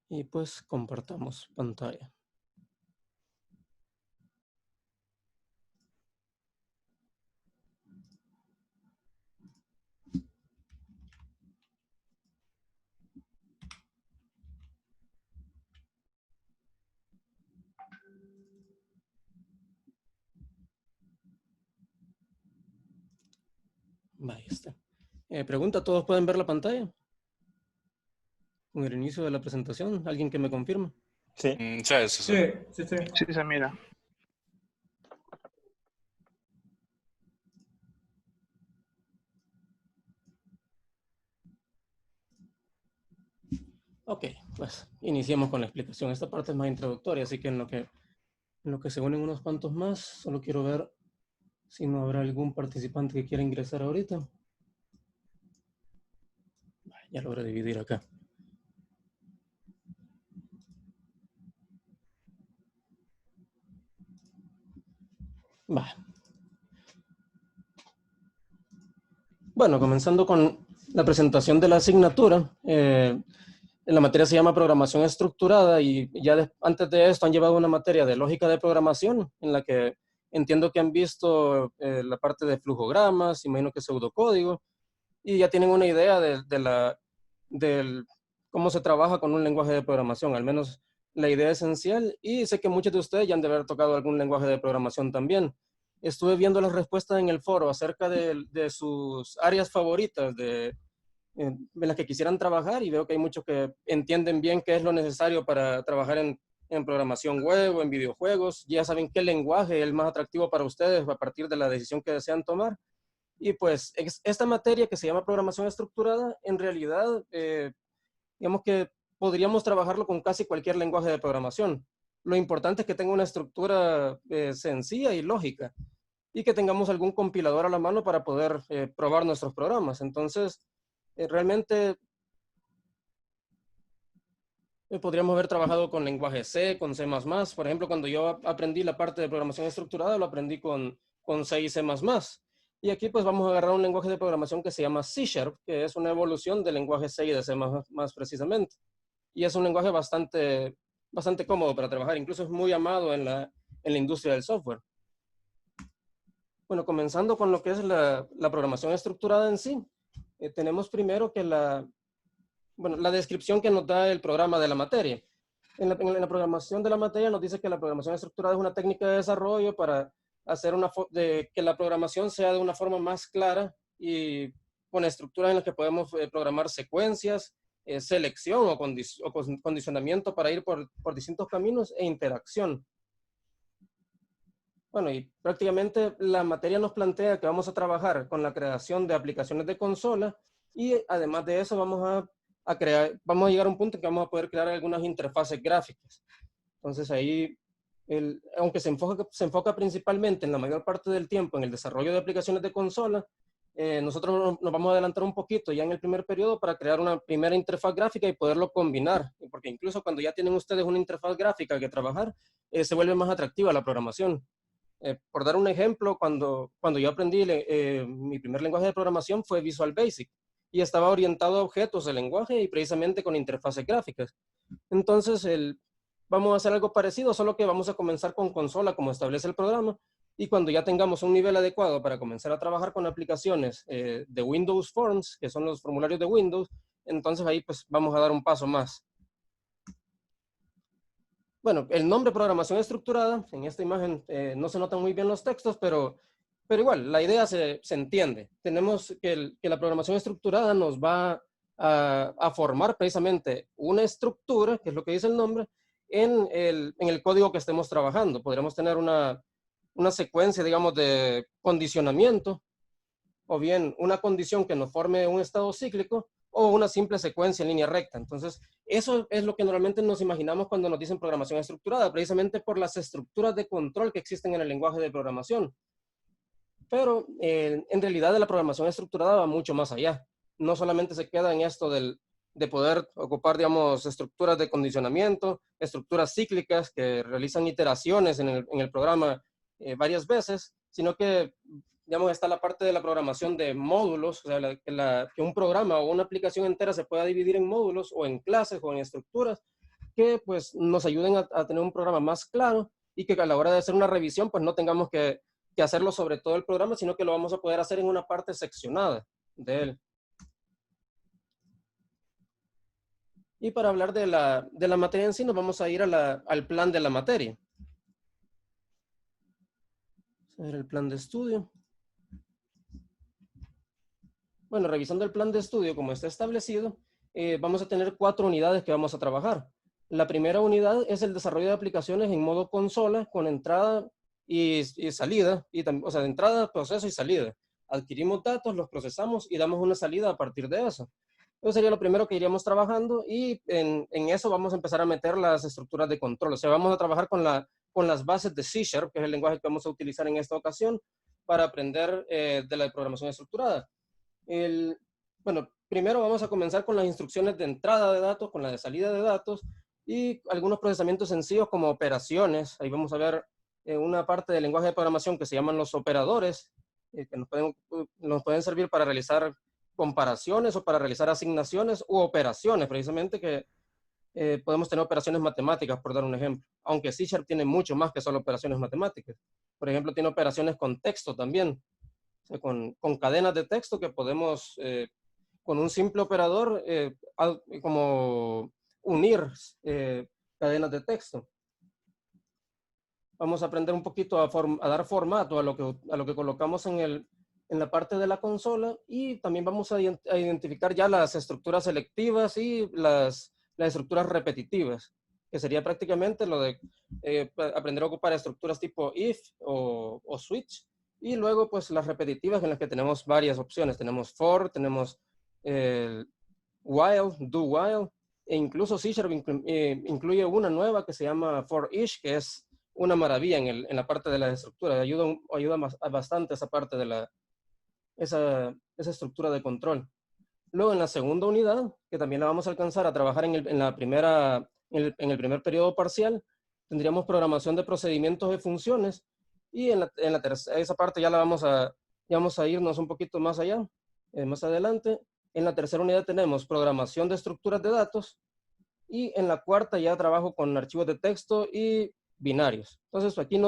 Y pues compartamos pantalla. Ahí está. Pregunta, ¿todos pueden ver la pantalla? Con el inicio de la presentación, ¿alguien que me confirme? Sí. Sí, sí, sí. Sí, sí, sí. Sí, se mira. Ok, pues iniciemos con la explicación. Esta parte es más introductoria, así que en lo que se unen unos cuantos más, solo quiero ver si no habrá algún participante que quiera ingresar ahorita. Ya logré dividir acá. Va. Bueno, comenzando con la presentación de la asignatura. La materia se llama programación estructurada y ya antes de esto han llevado una materia de lógica de programación en la que entiendo que han visto la parte de flujogramas, imagino que pseudocódigo, y ya tienen una idea del cómo se trabaja con un lenguaje de programación, al menos la idea esencial, y sé que muchos de ustedes ya han de haber tocado algún lenguaje de programación también. Estuve viendo las respuestas en el foro acerca de sus áreas favoritas en las que quisieran trabajar, y veo que hay muchos que entienden bien qué es lo necesario para trabajar en programación web o en videojuegos. Ya saben qué lenguaje es el más atractivo para ustedes a partir de la decisión que desean tomar. Y pues esta materia que se llama programación estructurada, en realidad, digamos que podríamos trabajarlo con casi cualquier lenguaje de programación. Lo importante es que tenga una estructura sencilla y lógica y que tengamos algún compilador a la mano para poder probar nuestros programas. Entonces, realmente podríamos haber trabajado con lenguaje C, con C++. Por ejemplo, cuando yo aprendí la parte de programación estructurada, lo aprendí con C y C++. Y aquí pues vamos a agarrar un lenguaje de programación que se llama C#, que es una evolución del lenguaje C y de C++ precisamente. Y es un lenguaje bastante cómodo para trabajar, incluso es muy amado en la industria del software. Bueno, comenzando con lo que es la programación estructurada en sí, tenemos primero que la descripción que nos da el programa de la materia. En la programación de la materia nos dice que la programación estructurada es una técnica de desarrollo para hacer que la programación sea de una forma más clara y con estructuras en las que podemos programar secuencias, selección o condicionamiento para ir por distintos caminos e interacción. Bueno, y prácticamente la materia nos plantea que vamos a trabajar con la creación de aplicaciones de consola y además de eso vamos a llegar a un punto en que vamos a poder crear algunas interfaces gráficas. Entonces ahí, aunque se enfoca principalmente en la mayor parte del tiempo en el desarrollo de aplicaciones de consola, nosotros nos vamos a adelantar un poquito ya en el primer periodo para crear una primera interfaz gráfica y poderlo combinar, porque incluso cuando ya tienen ustedes una interfaz gráfica que trabajar, se vuelve más atractiva la programación. Por dar un ejemplo, cuando yo aprendí mi primer lenguaje de programación fue Visual Basic y estaba orientado a objetos de lenguaje y precisamente con interfaces gráficas. Entonces, vamos a hacer algo parecido, solo que vamos a comenzar con consola como establece el programa, y cuando ya tengamos un nivel adecuado para comenzar a trabajar con aplicaciones de Windows Forms, que son los formularios de Windows, entonces ahí pues vamos a dar un paso más. Bueno, el nombre programación estructurada, en esta imagen no se notan muy bien los textos, pero igual, la idea se entiende. Tenemos que la programación estructurada nos va a formar precisamente una estructura, que es lo que dice el nombre, en el código que estemos trabajando. Podremos tener una secuencia, digamos, de condicionamiento, o bien una condición que nos forme un estado cíclico, o una simple secuencia en línea recta. Entonces, eso es lo que normalmente nos imaginamos cuando nos dicen programación estructurada, precisamente por las estructuras de control que existen en el lenguaje de programación. Pero en realidad la programación estructurada va mucho más allá. No solamente se queda en esto de poder ocupar, digamos, estructuras de condicionamiento, estructuras cíclicas que realizan iteraciones en el programa varias veces, sino que, digamos, está la parte de la programación de módulos, o sea, que un programa o una aplicación entera se pueda dividir en módulos o en clases o en estructuras que pues nos ayuden a tener un programa más claro y que a la hora de hacer una revisión pues no tengamos que hacerlo sobre todo el programa, sino que lo vamos a poder hacer en una parte seccionada de él. Y para hablar de la materia en sí, nos vamos a ir al plan de la materia. Vamos a ver el plan de estudio. Bueno, revisando el plan de estudio como está establecido, vamos a tener 4 unidades que vamos a trabajar. La primera unidad es el desarrollo de aplicaciones en modo consola con entrada y salida, o sea, de entrada, proceso y salida. Adquirimos datos, los procesamos y damos una salida a partir de eso. Eso sería lo primero que iríamos trabajando y en eso vamos a empezar a meter las estructuras de control. O sea, vamos a trabajar con las bases de C#, que es el lenguaje que vamos a utilizar en esta ocasión para aprender de la programación estructurada. Bueno, primero vamos a comenzar con las instrucciones de entrada de datos, con la de salida de datos y algunos procesamientos sencillos como operaciones. Ahí vamos a ver una parte del lenguaje de programación que se llaman los operadores, que nos pueden servir para realizar comparaciones o para realizar asignaciones u operaciones, precisamente que podemos tener operaciones matemáticas, por dar un ejemplo, aunque C# tiene mucho más que solo operaciones matemáticas. Por ejemplo, tiene operaciones con texto también, o sea, con cadenas de texto que podemos, con un simple operador, como unir cadenas de texto. Vamos a aprender un poquito a dar formato a lo que colocamos en la parte de la consola y también vamos a identificar ya las estructuras selectivas y las estructuras repetitivas, que sería prácticamente lo de aprender a ocupar estructuras tipo if o switch, y luego pues las repetitivas en las que tenemos varias opciones. Tenemos for, tenemos while, do while, e incluso C# incluye una nueva que se llama for each, que es una maravilla en la parte de la estructura. Ayuda bastante esa parte de esa estructura de control. Luego en la segunda unidad, que también la vamos a alcanzar a trabajar en el primer periodo parcial, tendríamos programación de procedimientos de funciones, y esa parte ya vamos a irnos un poquito más allá, más adelante. En la tercera unidad tenemos programación de estructuras de datos, y en la cuarta ya trabajo con archivos de texto y binarios. Entonces aquí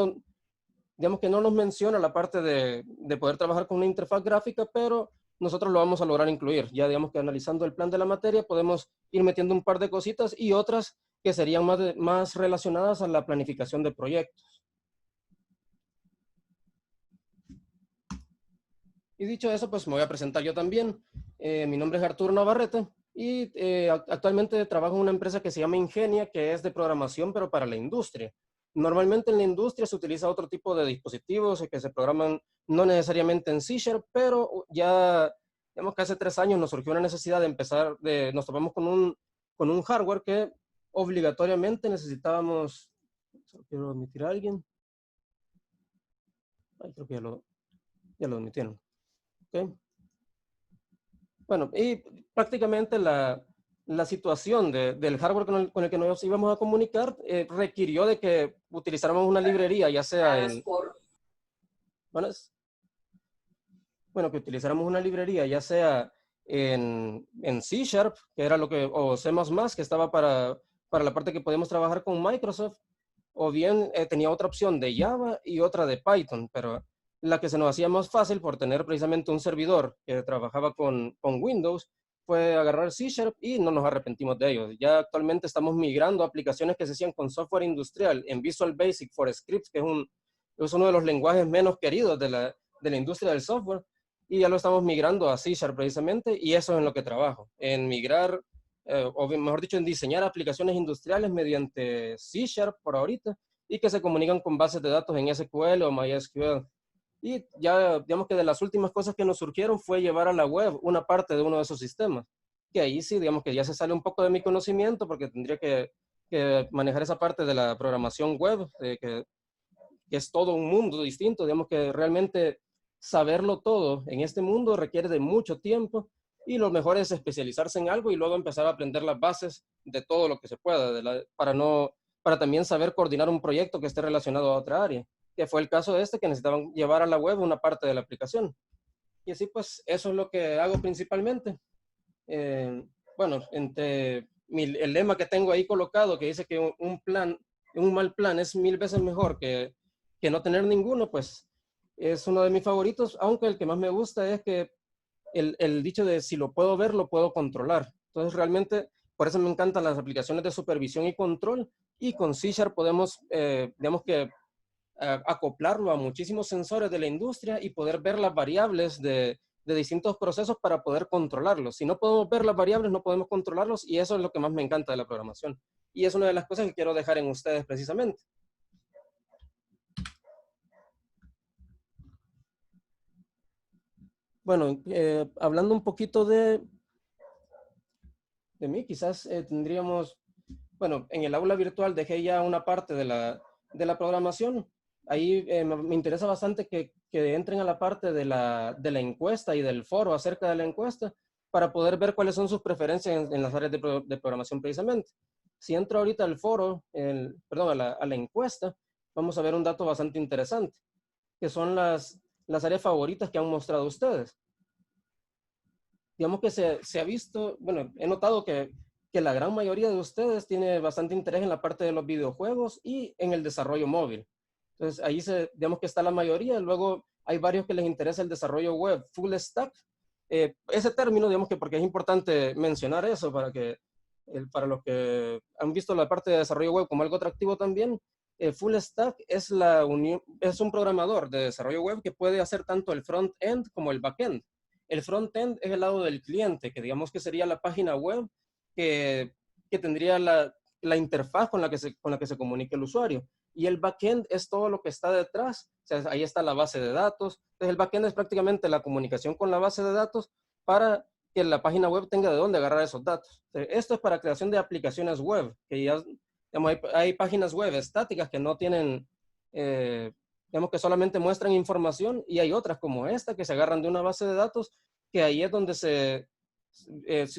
digamos que no nos menciona la parte de poder trabajar con una interfaz gráfica, pero nosotros lo vamos a lograr incluir. Ya digamos que analizando el plan de la materia podemos ir metiendo un par de cositas y otras que serían más relacionadas a la planificación de proyectos. Y dicho eso, pues me voy a presentar yo también. Mi nombre es Arturo Navarrete y actualmente trabajo en una empresa que se llama Ingenia, que es de programación, pero para la industria. Normalmente en la industria se utiliza otro tipo de dispositivos que se programan no necesariamente en C#, pero ya, digamos que hace 3 años nos surgió una necesidad de nos topamos con un hardware que obligatoriamente necesitábamos. Quiero admitir a alguien. Ay, creo que ya lo admitieron. Okay. Bueno, y prácticamente la situación del hardware con el que nos íbamos a comunicar requirió de que utilizáramos una librería, ya sea que utilizáramos una librería, ya sea en C#, que era o C++, que estaba para la parte que podemos trabajar con Microsoft, o bien tenía otra opción de Java y otra de Python, pero la que se nos hacía más fácil por tener precisamente un servidor que trabajaba con Windows fue agarrar C# y no nos arrepentimos de ello. Ya actualmente estamos migrando a aplicaciones que se hacían con software industrial en Visual Basic for Scripts, que es uno de los lenguajes menos queridos de la industria del software, y ya lo estamos migrando a C# precisamente, y eso es en lo que trabajo, en migrar, o mejor dicho, en diseñar aplicaciones industriales mediante C# por ahorita, y que se comunican con bases de datos en SQL o MySQL. Y ya, digamos que de las últimas cosas que nos surgieron fue llevar a la web una parte de uno de esos sistemas, que ahí sí, digamos que ya se sale un poco de mi conocimiento, porque tendría que manejar esa parte de la programación web, que es todo un mundo distinto. Digamos que realmente saberlo todo en este mundo requiere de mucho tiempo, y lo mejor es especializarse en algo y luego empezar a aprender las bases de todo lo que se pueda, para también saber coordinar un proyecto que esté relacionado a otra área, que fue el caso de que necesitaban llevar a la web una parte de la aplicación. Y así pues eso es lo que hago principalmente. Bueno, entre el lema que tengo ahí colocado, que dice que un mal plan es 1000 veces mejor que no tener ninguno, pues es uno de mis favoritos, aunque el que más me gusta es que el dicho de si lo puedo ver, lo puedo controlar. Entonces realmente, por eso me encantan las aplicaciones de supervisión y control, y con C# podemos, digamos que, acoplarlo a muchísimos sensores de la industria y poder ver las variables de distintos procesos para poder controlarlos. Si no podemos ver las variables, no podemos controlarlos, y eso es lo que más me encanta de la programación. Y es una de las cosas que quiero dejar en ustedes precisamente. Bueno, hablando un poquito de mí, quizás tendríamos, bueno, en el aula virtual dejé ya una parte de la programación. Ahí me interesa bastante que entren a la parte de la encuesta y del foro acerca de la encuesta para poder ver cuáles son sus preferencias en las áreas de programación precisamente. Si entro ahorita al foro, perdón, a la encuesta, vamos a ver un dato bastante interesante, que son las áreas favoritas que han mostrado ustedes. Digamos que se ha visto, bueno, he notado que la gran mayoría de ustedes tiene bastante interés en la parte de los videojuegos y en el desarrollo móvil. Entonces, ahí digamos que está la mayoría. Luego hay varios que les interesa el desarrollo web, full stack. Ese término, digamos que porque es importante mencionar eso para los que han visto la parte de desarrollo web como algo atractivo también, full stack es es un programador de desarrollo web que puede hacer tanto el front-end como el back-end. El front-end es el lado del cliente, que digamos que sería la página web que tendría la interfaz con la que se comunica el usuario. Y el backend es todo lo que está detrás. O sea, ahí está la base de datos. Entonces, el backend es prácticamente la comunicación con la base de datos para que la página web tenga de dónde agarrar esos datos. Esto es para creación de aplicaciones web, que ya, digamos, hay páginas web estáticas que no tienen, digamos que solamente muestran información, y hay otras como esta que se agarran de una base de datos, que ahí es donde se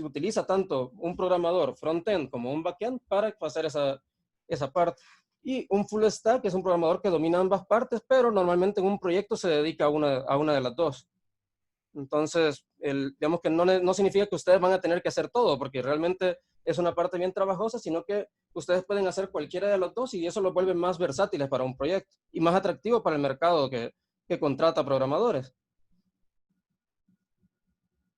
utiliza tanto un programador front-end como un back-end para hacer esa parte. Y un full stack es un programador que domina ambas partes, pero normalmente en un proyecto se dedica a una de las dos. Entonces, digamos que no significa que ustedes van a tener que hacer todo, porque realmente es una parte bien trabajosa, sino que ustedes pueden hacer cualquiera de los dos, y eso los vuelve más versátiles para un proyecto y más atractivo para el mercado que contrata programadores.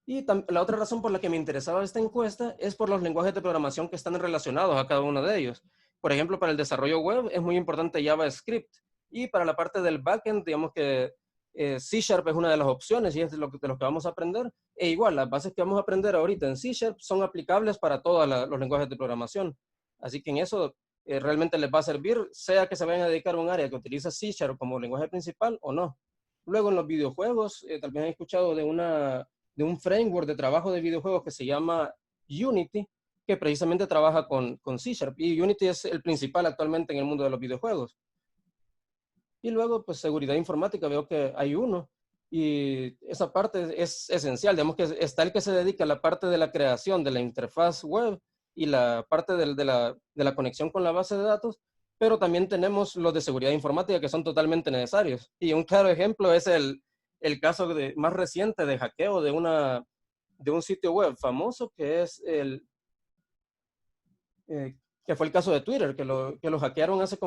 Y la otra razón por la que me interesaba esta encuesta es por los lenguajes de programación que están relacionados a cada uno de ellos. Por ejemplo, para el desarrollo web es muy importante JavaScript, y para la parte del backend, digamos que C# es una de las opciones, y es de lo que vamos a aprender. E igual, las bases que vamos a aprender ahorita en C# son aplicables para todos los lenguajes de programación. Así que en eso realmente les va a servir, sea que se vayan a dedicar a un área que utiliza C# como lenguaje principal o no. Luego en los videojuegos, tal vez han escuchado de un framework de trabajo de videojuegos que se llama Unity, que precisamente trabaja con C#, y Unity es el principal actualmente en el mundo de los videojuegos. Y luego, pues, seguridad informática, veo que hay uno, y esa parte es esencial. Digamos que está el que se dedica a la parte de la creación de la interfaz web y la parte de la conexión con la base de datos, pero también tenemos los de seguridad informática que son totalmente necesarios. Y un claro ejemplo es el caso más reciente de hackeo de un sitio web famoso, que es que fue el caso de Twitter, que lo hackearon hace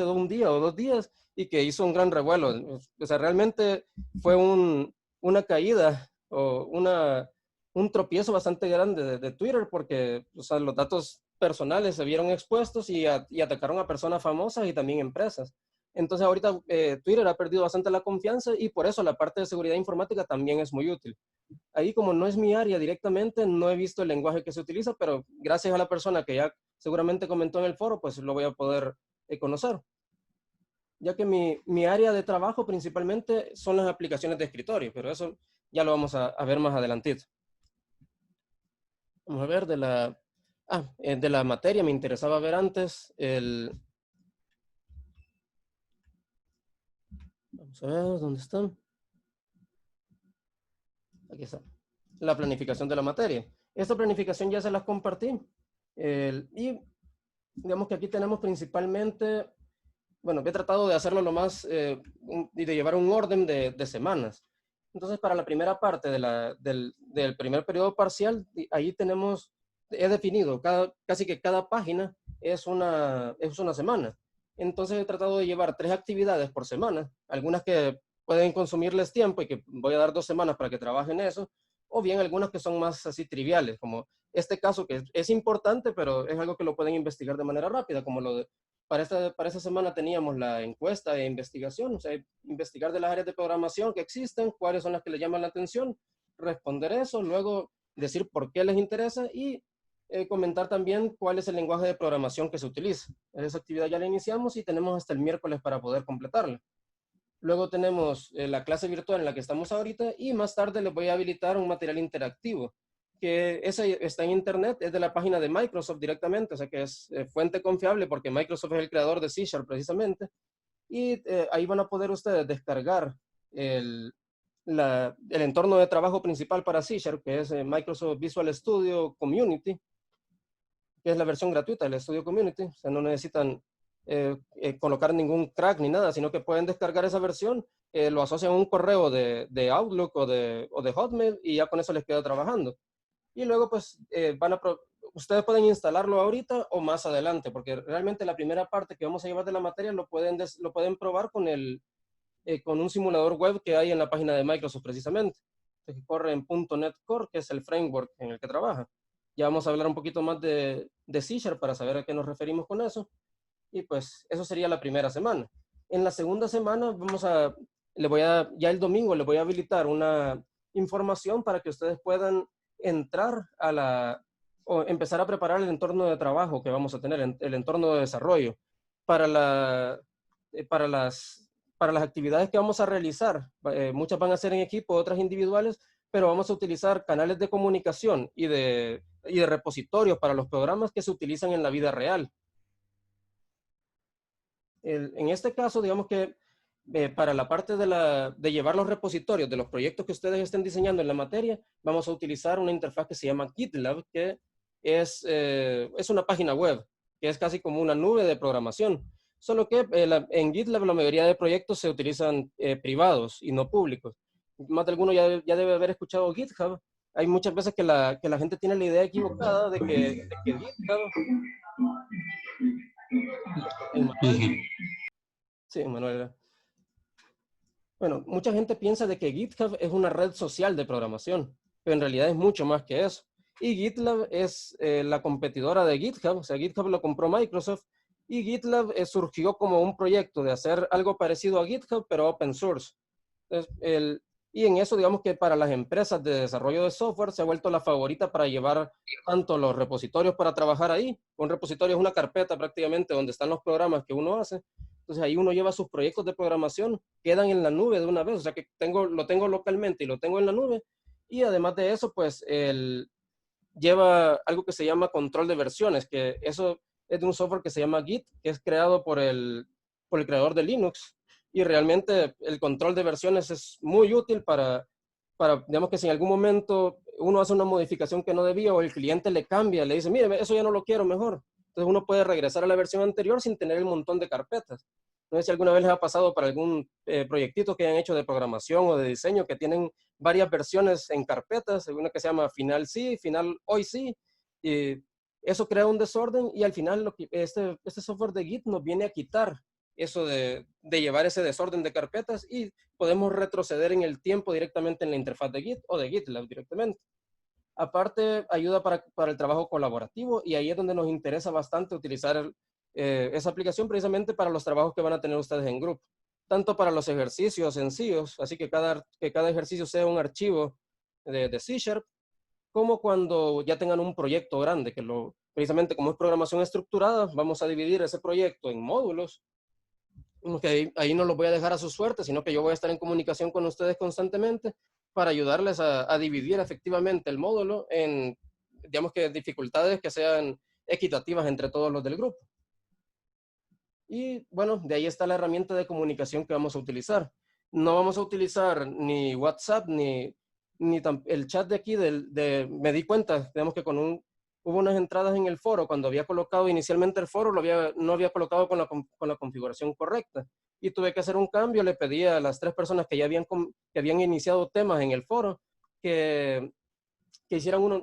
un día o 2 días, y que hizo un gran revuelo. O sea, realmente fue una caída o un tropiezo bastante grande de Twitter, porque, o sea, los datos personales se vieron expuestos y atacaron a personas famosas y también empresas. Entonces ahorita Twitter ha perdido bastante la confianza, y por eso la parte de seguridad informática también es muy útil. Ahí, como no es mi área directamente, no he visto el lenguaje que se utiliza, pero gracias a la persona que ya seguramente comentó en el foro, pues lo voy a poder conocer. Ya que mi área de trabajo principalmente son las aplicaciones de escritorio, pero eso ya lo vamos a ver más adelantito. Vamos a ver de la materia. Me interesaba ver antes vamos a ver, ¿dónde están? Aquí está. La planificación de la materia. Esta planificación ya se las compartí. Y digamos que aquí tenemos principalmente, bueno, he tratado de hacerlo lo más, y de llevar un orden de semanas. Entonces, para la primera parte del primer periodo parcial, ahí tenemos he definido, casi que cada página es una semana. Entonces he tratado de llevar 3 actividades por semana, algunas que pueden consumirles tiempo y que voy a dar 2 semanas para que trabajen eso, o bien algunas que son más así triviales, como este caso que es importante, pero es algo que lo pueden investigar de manera rápida, como para esta semana teníamos la encuesta de investigación, o sea, investigar de las áreas de programación que existen, cuáles son las que le llaman la atención, responder eso, luego decir por qué les interesa y comentar también cuál es el lenguaje de programación que se utiliza. Esa actividad ya la iniciamos y tenemos hasta el miércoles para poder completarla. Luego tenemos la clase virtual en la que estamos ahorita y más tarde les voy a habilitar un material interactivo, que ese está en internet, es de la página de Microsoft directamente, o sea que es fuente confiable porque Microsoft es el creador de C# precisamente, y ahí van a poder ustedes descargar el, el entorno de trabajo principal para C#, que es Microsoft Visual Studio Community, que es la versión gratuita del Studio Community, o sea, no necesitan colocar ningún crack ni nada, sino que pueden descargar esa versión, lo asocian a un correo de Outlook o de Hotmail y ya con eso les queda trabajando. Y luego pues ustedes pueden instalarlo ahorita o más adelante, porque realmente la primera parte que vamos a llevar de la materia lo pueden probar con un simulador web que hay en la página de Microsoft precisamente, que corre en .NET Core, que es el framework en el que trabaja. Ya vamos a hablar un poquito más de C# para saber a qué nos referimos con eso. Y pues eso sería la primera semana. En la segunda semana ya el domingo les voy a habilitar una información para que ustedes puedan entrar o empezar a preparar el entorno de trabajo que vamos a tener, el entorno de desarrollo para para las actividades que vamos a realizar. Muchas van a ser en equipo, otras individuales, pero vamos a utilizar canales de comunicación y de repositorios para los programas que se utilizan en la vida real. En este caso, digamos que para la parte de llevar los repositorios de los proyectos que ustedes estén diseñando en la materia, vamos a utilizar una interfaz que se llama GitLab, que es una página web, que es casi como una nube de programación. Solo que en GitLab la mayoría de proyectos se utilizan privados y no públicos. Más de alguno ya debe haber escuchado GitHub. Hay muchas veces que la gente tiene la idea equivocada de que GitHub... Sí, Manuel. Bueno, mucha gente piensa de que GitHub es una red social de programación, pero en realidad es mucho más que eso. Y GitLab es la competidora de GitHub, o sea, GitHub lo compró Microsoft y GitLab surgió como un proyecto de hacer algo parecido a GitHub, pero open source. Entonces, y en eso, digamos que para las empresas de desarrollo de software se ha vuelto la favorita para llevar tanto los repositorios para trabajar ahí. Un repositorio es una carpeta prácticamente donde están los programas que uno hace. Entonces ahí uno lleva sus proyectos de programación, quedan en la nube de una vez, o sea que lo tengo localmente y lo tengo en la nube. Y además de eso, pues lleva algo que se llama control de versiones, que eso es de un software que se llama Git, que es creado por el creador de Linux. Y realmente el control de versiones es muy útil digamos que si en algún momento uno hace una modificación que no debía o el cliente le cambia, le dice, mire, eso ya no lo quiero mejor. Entonces uno puede regresar a la versión anterior sin tener el montón de carpetas. No sé si alguna vez les ha pasado para algún proyectito que hayan hecho de programación o de diseño que tienen varias versiones en carpetas, una que se llama final sí, final hoy sí, y eso crea un desorden y al final este software de Git nos viene a quitar eso de llevar ese desorden de carpetas y podemos retroceder en el tiempo directamente en la interfaz de Git o de GitLab directamente. Aparte, ayuda para el trabajo colaborativo y ahí es donde nos interesa bastante utilizar esa aplicación precisamente para los trabajos que van a tener ustedes en grupo. Tanto para los ejercicios sencillos, así que cada ejercicio sea un archivo de C#, como cuando ya tengan un proyecto grande, precisamente como es programación estructurada, vamos a dividir ese proyecto en módulos, que ahí no los voy a dejar a su suerte, sino que yo voy a estar en comunicación con ustedes constantemente para ayudarles a dividir efectivamente el módulo en, digamos que dificultades que sean equitativas entre todos los del grupo. Y bueno, de ahí está la herramienta de comunicación que vamos a utilizar. No vamos a utilizar ni WhatsApp ni el chat de aquí. Me di cuenta, digamos que hubo unas entradas en el foro. Cuando había colocado inicialmente el foro, no había colocado con la configuración correcta. Y tuve que hacer un cambio. Le pedí a las 3 personas que ya habían iniciado temas en el foro que que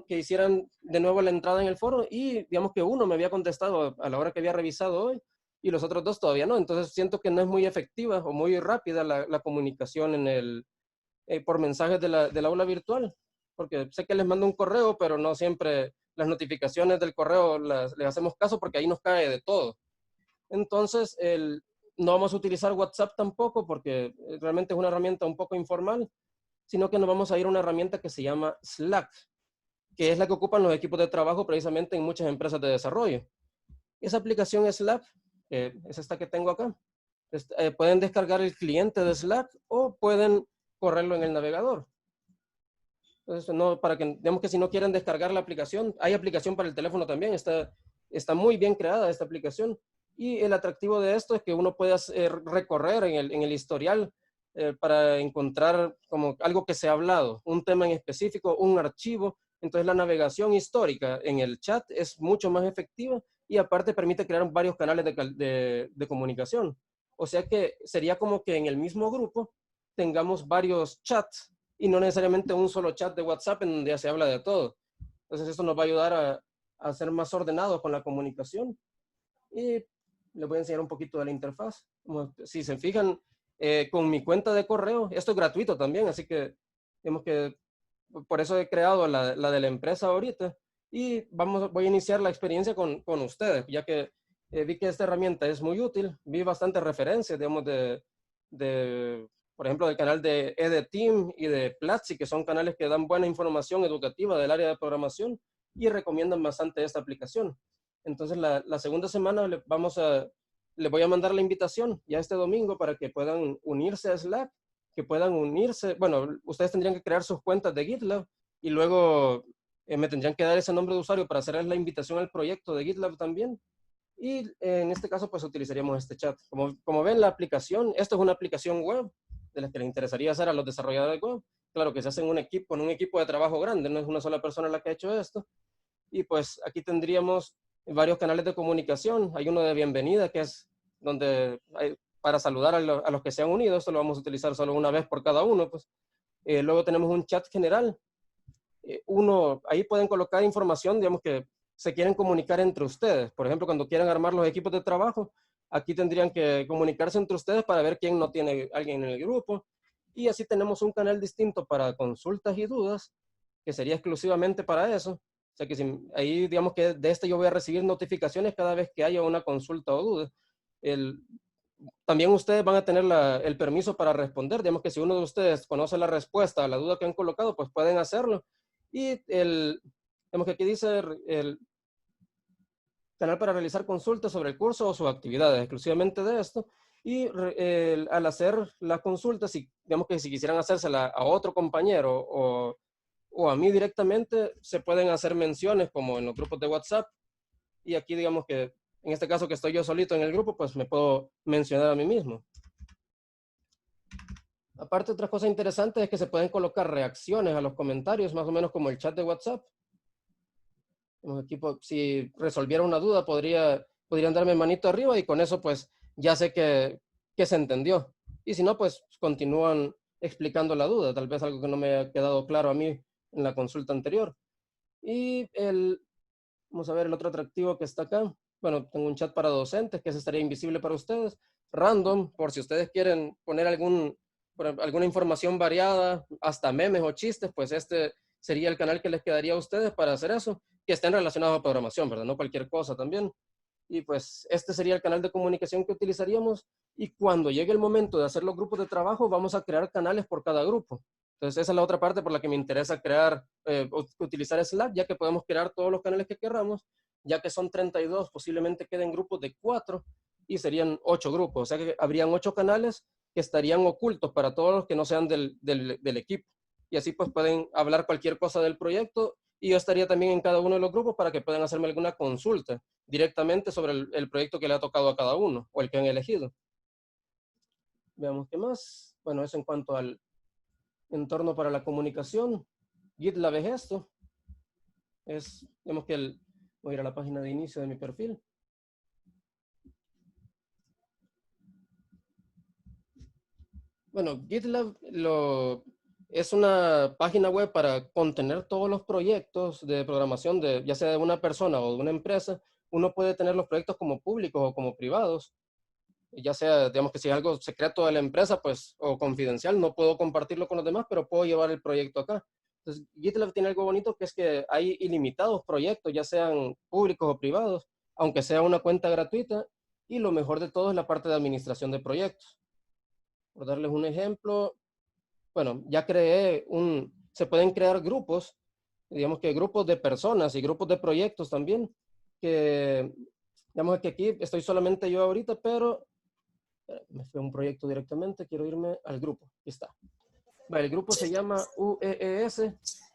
hicieran de nuevo la entrada en el foro y digamos que uno me había contestado a la hora que había revisado hoy y los otros dos todavía no. Entonces siento que no es muy efectiva o muy rápida la comunicación por mensajes del aula virtual, porque sé que les mando un correo, pero no siempre las notificaciones del correo les hacemos caso porque ahí nos cae de todo. Entonces, no vamos a utilizar WhatsApp tampoco porque realmente es una herramienta un poco informal, sino que nos vamos a ir a una herramienta que se llama Slack, que es la que ocupan los equipos de trabajo precisamente en muchas empresas de desarrollo. Esa aplicación Slack, es esta que tengo acá. Pueden descargar el cliente de Slack o pueden correrlo en el navegador. Entonces, no, para que, digamos que si no quieren descargar la aplicación, hay aplicación para el teléfono también, está muy bien creada esta aplicación. Y el atractivo de esto es que uno puede recorrer en el historial para encontrar como algo que se ha hablado, un tema en específico, un archivo. Entonces la navegación histórica en el chat es mucho más efectiva y aparte permite crear varios canales de comunicación. O sea que sería como que en el mismo grupo tengamos varios chats y no necesariamente un solo chat de WhatsApp en donde ya se habla de todo. Entonces esto nos va a ayudar a ser más ordenados con la comunicación. Y les voy a enseñar un poquito de la interfaz. Como, si se fijan, con mi cuenta de correo, esto es gratuito también, así que digamos que por eso he creado la de la empresa ahorita. Y voy a iniciar la experiencia con ustedes, ya que vi que esta herramienta es muy útil. Vi bastantes referencias, digamos, por ejemplo, del canal de EDTeam y de Platzi, que son canales que dan buena información educativa del área de programación y recomiendan bastante esta aplicación. Entonces, la segunda semana le voy a mandar la invitación ya este domingo para que puedan unirse a Slack, que puedan unirse. Bueno, ustedes tendrían que crear sus cuentas de GitLab y luego me tendrían que dar ese nombre de usuario para hacer la invitación al proyecto de GitLab también. Y en este caso, pues utilizaríamos este chat. Como ven, la aplicación, esto es una aplicación web de las que les interesaría hacer a los desarrolladores web. Claro que se hace en un equipo, con un equipo de trabajo grande, no es una sola persona la que ha hecho esto. Y pues aquí tendríamos varios canales de comunicación. Hay uno de bienvenida, que es donde para saludar a los que se han unido. Esto lo vamos a utilizar solo una vez por cada uno. Pues. Luego tenemos un chat general. Ahí pueden colocar información, digamos que se quieren comunicar entre ustedes. Por ejemplo, cuando quieran armar los equipos de trabajo, aquí tendrían que comunicarse entre ustedes para ver quién no tiene alguien en el grupo. Y así tenemos un canal distinto para consultas y dudas, que sería exclusivamente para eso. O sea que ahí digamos que de este yo voy a recibir notificaciones cada vez que haya una consulta o duda. También ustedes van a tener el permiso para responder. Digamos que si uno de ustedes conoce la respuesta a la duda que han colocado, pues pueden hacerlo. Y digamos que aquí dice el canal para realizar consultas sobre el curso o sus actividades, exclusivamente de esto. Y al hacer la consulta, digamos que si quisieran hacérsela a otro compañero o a mí directamente, se pueden hacer menciones como en los grupos de WhatsApp. Y aquí digamos que en este caso que estoy yo solito en el grupo, pues me puedo mencionar a mí mismo. Aparte, otra cosa interesante es que se pueden colocar reacciones a los comentarios, más o menos como el chat de WhatsApp. Aquí, si resolviera una duda, podrían darme manito arriba y con eso pues ya sé que se entendió. Y si no, pues continúan explicando la duda, tal vez algo que no me ha quedado claro a mí en la consulta anterior. Y vamos a ver el otro atractivo que está acá. Bueno, tengo un chat para docentes que ese estaría invisible para ustedes. Random, por si ustedes quieren poner alguna información variada, hasta memes o chistes, pues este sería el canal que les quedaría a ustedes para hacer eso, que estén relacionados a programación, ¿verdad? No cualquier cosa también. Y pues este sería el canal de comunicación que utilizaríamos. Y cuando llegue el momento de hacer los grupos de trabajo, vamos a crear canales por cada grupo. Entonces esa es la otra parte por la que me interesa utilizar Slack, ya que podemos crear todos los canales que queramos, ya que son 32, posiblemente queden grupos de 4 y serían 8 grupos. O sea que habrían 8 canales que estarían ocultos para todos los que no sean del equipo. Y así pues pueden hablar cualquier cosa del proyecto y yo estaría también en cada uno de los grupos para que puedan hacerme alguna consulta directamente sobre el proyecto que le ha tocado a cada uno o el que han elegido. Veamos qué más. Bueno, eso en cuanto al entorno para la comunicación. GitLab es esto. Vemos que voy a ir a la página de inicio de mi perfil. Bueno, GitLab es una página web para contener todos los proyectos de programación, ya sea de una persona o de una empresa. Uno puede tener los proyectos como públicos o como privados, ya sea, digamos que si es algo secreto de la empresa, pues, o confidencial, no puedo compartirlo con los demás, pero puedo llevar el proyecto acá. Entonces, GitLab tiene algo bonito que es que hay ilimitados proyectos, ya sean públicos o privados, aunque sea una cuenta gratuita, y lo mejor de todo es la parte de administración de proyectos. Por darles un ejemplo, bueno, ya se pueden crear grupos, digamos que grupos de personas y grupos de proyectos también, que, digamos que aquí estoy solamente yo ahorita, pero me fui a un proyecto directamente, quiero irme al grupo, aquí está. El grupo se llama UEES,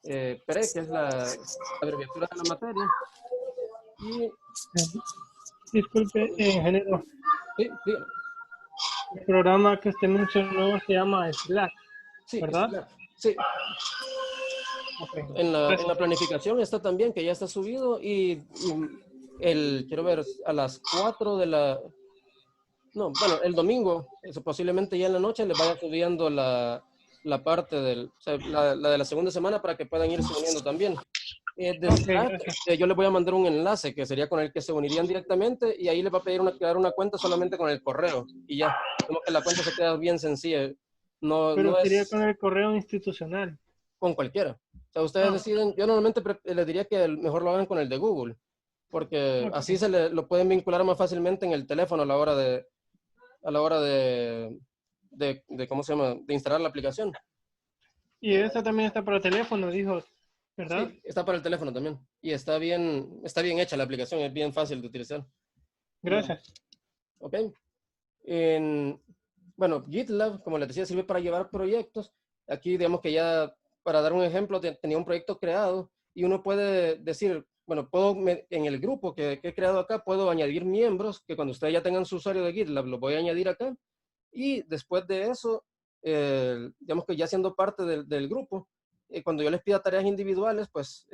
PRE, que es la abreviatura de la materia, y Disculpe, ingeniero. sí, dígame. El programa que usted mencionó se llama Slack, Sí, ¿verdad? sí. Okay. En la planificación está también, que ya está subido, y quiero ver, a las 4 de la... No, bueno, el domingo, eso posiblemente ya en la noche les vaya subiendo la parte o sea, la de la segunda semana para que puedan irse uniendo también. De Slack, yo les voy a mandar un enlace que sería con el que se unirían directamente y ahí les va a pedir crear una cuenta solamente con el correo y ya. Como que la cuenta se queda bien sencilla. No, Pero no sería es con el correo institucional. con cualquiera. O sea, ustedes deciden, yo normalmente les diría que mejor lo hagan con el de Google, porque así lo pueden vincular más fácilmente en el teléfono a la hora ¿cómo se llama? De instalar la aplicación. Y esta también está para teléfono, dijo, ¿verdad? Sí, está para el teléfono también. Y está bien hecha la aplicación, es bien fácil de utilizar. Gracias. Ok. Bueno, GitLab, como les decía, sirve para llevar proyectos. Aquí, digamos que ya, para dar un ejemplo, tenía un proyecto creado y uno puede decir, bueno, en el grupo que he creado acá, puedo añadir miembros que cuando ustedes ya tengan su usuario de GitLab, lo voy a añadir acá. Y después de eso, digamos que ya siendo parte del grupo, cuando yo les pida tareas individuales, pues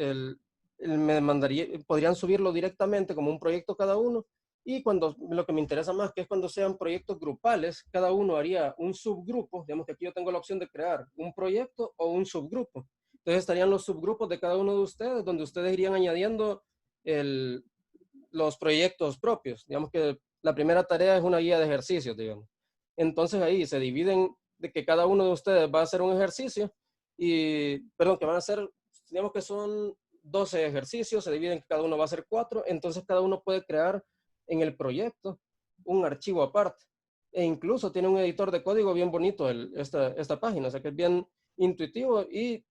podrían subirlo directamente como un proyecto cada uno. Y lo que me interesa más, que es cuando sean proyectos grupales, cada uno haría un subgrupo. Digamos que aquí yo tengo la opción de crear un proyecto o un subgrupo. Entonces estarían los subgrupos de cada uno de ustedes, donde ustedes irían añadiendo los proyectos propios. Digamos que la primera tarea es una guía de ejercicios, digamos. Entonces ahí se dividen de que cada uno de ustedes va a hacer un ejercicio perdón, que van a hacer, digamos que son 12 ejercicios, se dividen que cada uno va a hacer 4, entonces cada uno puede crear en el proyecto un archivo aparte. E incluso tiene un editor de código bien bonito esta página, o sea que es bien intuitivo y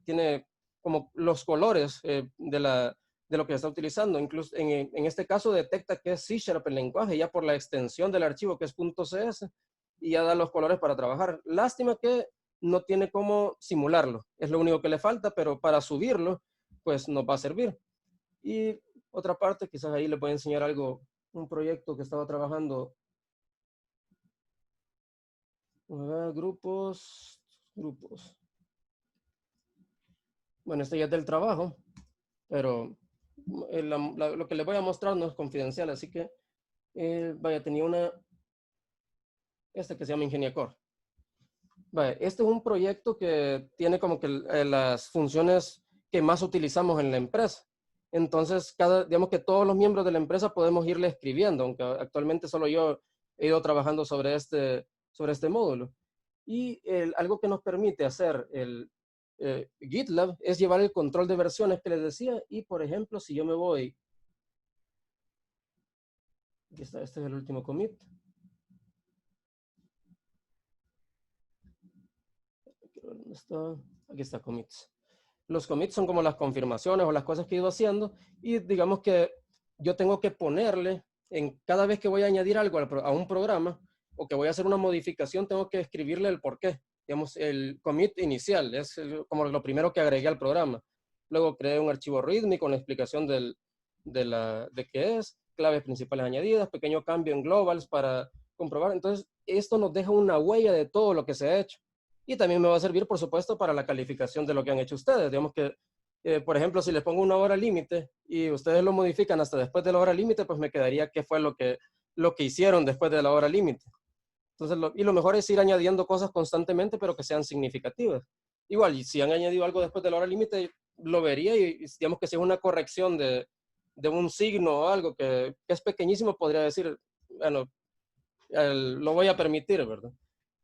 tiene como los colores de lo que está utilizando. Incluso en este caso detecta que es C# el lenguaje, ya por la extensión del archivo que es .cs, y ya da los colores para trabajar. Lástima que no tiene cómo simularlo, es lo único que le falta, pero para subirlo, pues nos va a servir. Y otra parte, quizás ahí les voy a enseñar algo, un proyecto que estaba trabajando. Grupos. Bueno, este ya es del trabajo, pero lo que les voy a mostrar no es confidencial, así que vaya, tenía este que se llama Ingeniacore. Vaya, este es un proyecto que tiene como que las funciones que más utilizamos en la empresa. Entonces, digamos que todos los miembros de la empresa podemos irle escribiendo, aunque actualmente solo yo he ido trabajando sobre este módulo. Y algo que nos permite hacer GitLab es llevar el control de versiones que les decía. Y, por ejemplo, si yo me voy, aquí está, este es el último commit. ¿Dónde está? Aquí está commits. Los commits son como las confirmaciones o las cosas que he ido haciendo y digamos que yo tengo que ponerle en cada vez que voy a añadir algo a un programa o que voy a hacer una modificación, tengo que escribirle el porqué. Digamos, el commit inicial es como lo primero que agregué al programa. Luego creé un archivo README con la explicación de qué es, claves principales añadidas, pequeño cambio en globals para comprobar. Entonces, esto nos deja una huella de todo lo que se ha hecho. Y también me va a servir, por supuesto, para la calificación de lo que han hecho ustedes. Digamos que, por ejemplo, si les pongo una hora límite y ustedes lo modifican hasta después de la hora límite, pues me quedaría qué fue lo que hicieron después de la hora límite. Entonces, lo mejor es ir añadiendo cosas constantemente, pero que sean significativas. Igual, y si han añadido algo después de la hora límite, lo vería y digamos que si es una corrección de un signo o algo que es pequeñísimo, podría decir, bueno, lo voy a permitir, ¿verdad?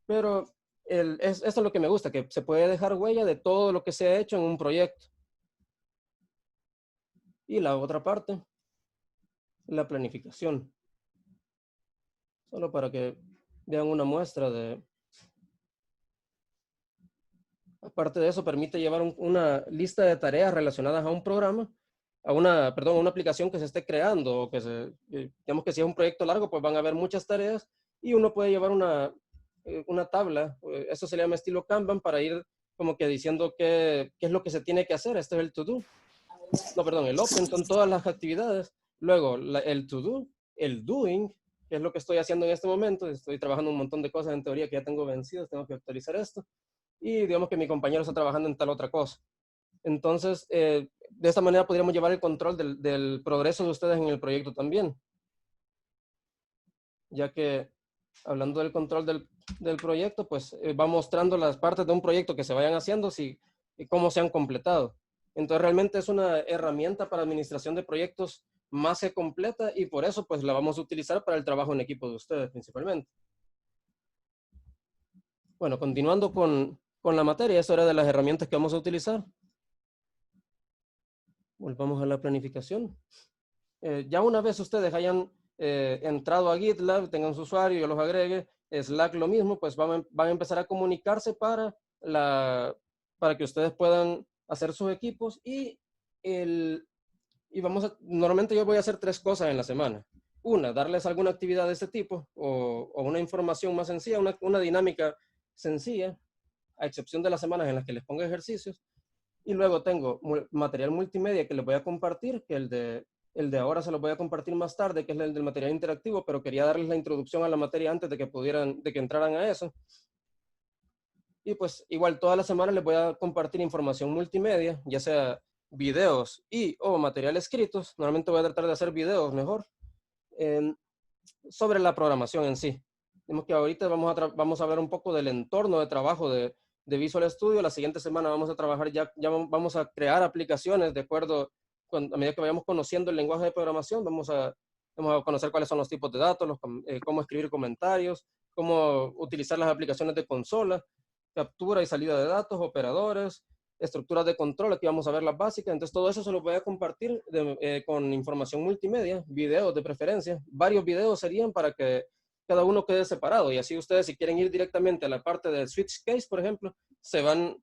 Pero esto es lo que me gusta, que se puede dejar huella de todo lo que se ha hecho en un proyecto. Y la otra parte, la planificación. Solo para que vean una muestra de... Aparte de eso, permite llevar una lista de tareas relacionadas a un programa, perdón, a una aplicación que se esté creando, o digamos que si es un proyecto largo, pues van a haber muchas tareas y uno puede llevar una tabla, eso se llama estilo Kanban, para ir como que diciendo qué es lo que se tiene que hacer. Este es el to-do. No, perdón, el open son todas las actividades. Luego, el to-do, el doing, que es lo que estoy haciendo en este momento. Estoy trabajando un montón de cosas en teoría que ya tengo vencidas, tengo que actualizar esto. Y digamos que mi compañero está trabajando en tal otra cosa. Entonces, de esta manera podríamos llevar el control del progreso de ustedes en el proyecto también. Ya que, hablando del control del proyecto, pues va mostrando las partes de un proyecto que se vayan haciendo y cómo se han completado. Entonces, realmente es una herramienta para administración de proyectos más que completa y por eso, pues, la vamos a utilizar para el trabajo en equipo de ustedes principalmente. Bueno, continuando con la materia, eso era de las herramientas que vamos a utilizar. Volvamos a la planificación. Ya una vez ustedes hayan entrado a GitLab, tengan su usuario, yo los agregue, Slack lo mismo, pues van a empezar a comunicarse para que ustedes puedan hacer sus equipos normalmente yo voy a hacer 3 cosas en la semana. Una, darles alguna actividad de este tipo o una información más sencilla, una dinámica sencilla, a excepción de las semanas en las que les ponga ejercicios. Y luego tengo material multimedia que les voy a compartir, que el de ahora se los voy a compartir más tarde, que es el del material interactivo, pero quería darles la introducción a la materia antes de que entraran a eso. Y pues igual toda la semana les voy a compartir información multimedia, ya sea videos o material escritos. Normalmente voy a tratar de hacer videos mejor, sobre la programación en sí. Vemos que ahorita vamos a hablar un poco del entorno de trabajo de Visual Studio. La siguiente semana vamos a trabajar, ya vamos a crear aplicaciones de acuerdo, a medida que vayamos conociendo el lenguaje de programación, vamos a conocer cuáles son los tipos de datos, cómo escribir comentarios, cómo utilizar las aplicaciones de consola, captura y salida de datos, operadores, estructuras de control. Aquí vamos a ver las básicas. Entonces todo eso se lo voy a compartir con información multimedia, videos de preferencia. Varios videos serían para que cada uno quede separado y así ustedes, si quieren ir directamente a la parte del switch case, por ejemplo, se van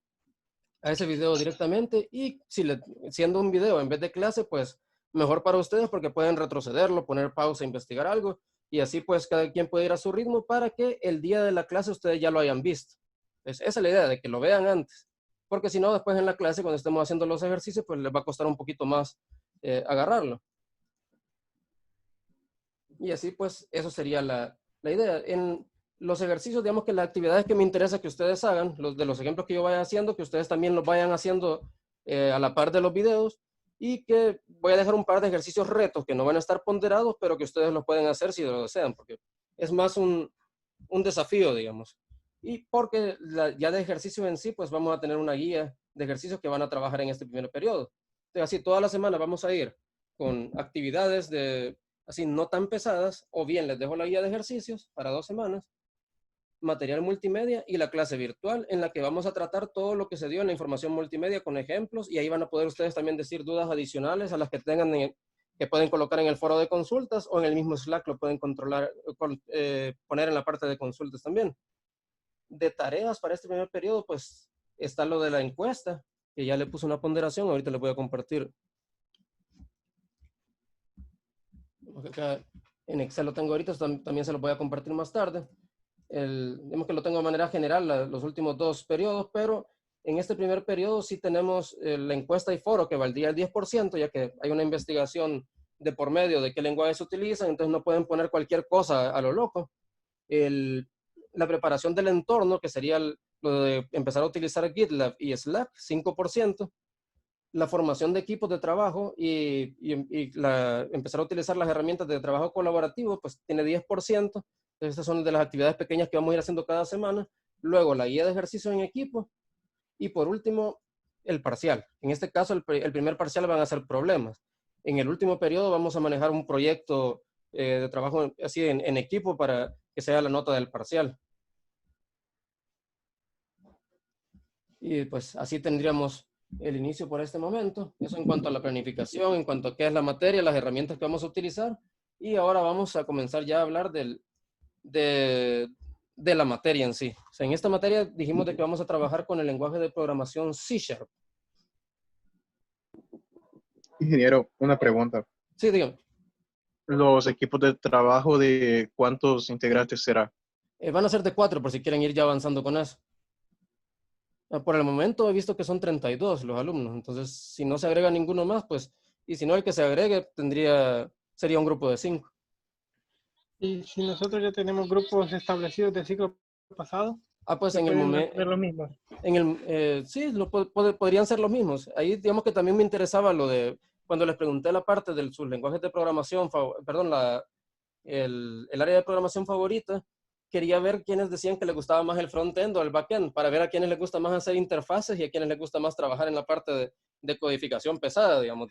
a ese video directamente y siendo un video en vez de clase, pues mejor para ustedes porque pueden retrocederlo, poner pausa, investigar algo y así pues cada quien puede ir a su ritmo para que el día de la clase ustedes ya lo hayan visto. Entonces, esa es la idea, de que lo vean antes, porque si no, después en la clase, cuando estemos haciendo los ejercicios, pues les va a costar un poquito más agarrarlo. Y así pues, eso sería la idea. En los ejercicios, digamos que las actividades que me interesa que ustedes hagan, de los ejemplos que yo vaya haciendo, que ustedes también los vayan haciendo a la par de los videos, y que voy a dejar un par de ejercicios retos que no van a estar ponderados, pero que ustedes los pueden hacer si lo desean, porque es más un desafío, digamos. Y porque ya de ejercicio en sí, pues vamos a tener una guía de ejercicios que van a trabajar en este primer periodo. Entonces, así toda la semana vamos a ir con actividades así no tan pesadas, o bien les dejo la guía de ejercicios para 2 semanas, material multimedia y la clase virtual en la que vamos a tratar todo lo que se dio en la información multimedia con ejemplos, y ahí van a poder ustedes también decir dudas adicionales a las que tengan que pueden colocar en el foro de consultas o en el mismo Slack lo pueden poner en la parte de consultas también. De tareas para este primer periodo, pues está lo de la encuesta, que ya le puse una ponderación, ahorita les voy a compartir. Acá en Excel lo tengo ahorita, también se lo voy a compartir más tarde. Digamos que lo tengo de manera general los últimos 2 periodos, pero en este primer periodo sí tenemos la encuesta y foro que valdría el 10%, ya que hay una investigación de por medio de qué lenguaje se utilizan, entonces no pueden poner cualquier cosa a lo loco. La preparación del entorno, que sería lo de empezar a utilizar GitLab y Slack, 5%. La formación de equipos de trabajo y empezar a utilizar las herramientas de trabajo colaborativo, pues tiene 10%. Estas son de las actividades pequeñas que vamos a ir haciendo cada semana. Luego, la guía de ejercicios en equipo. Y por último, el parcial. En este caso, el primer parcial van a ser problemas. En el último periodo vamos a manejar un proyecto de trabajo así en equipo para que sea la nota del parcial. Y pues así tendríamos el inicio por este momento. Eso en cuanto a la planificación, en cuanto a qué es la materia, las herramientas que vamos a utilizar. Y ahora vamos a comenzar ya a hablar de la materia en sí. O sea, en esta materia dijimos de que vamos a trabajar con el lenguaje de programación C#. Ingeniero, una pregunta. Sí, dígame. ¿Los equipos de trabajo de cuántos integrantes será? Van a ser de 4 por si quieren ir ya avanzando con eso. Por el momento he visto que son 32 los alumnos, entonces si no se agrega ninguno más, pues, y si no el que se agregue sería un grupo de 5. Y si nosotros ya tenemos grupos establecidos del ciclo pasado, Pues ¿se en el pueden momento, mantener los mismos? sí, podrían ser los mismos. Ahí digamos que también me interesaba lo de, cuando les pregunté la parte de sus lenguajes de programación, perdón, el área de programación favorita, quería ver quiénes decían que les gustaba más el front-end o el back-end, para ver a quiénes les gusta más hacer interfaces y a quiénes les gusta más trabajar en la parte de codificación pesada, digamos.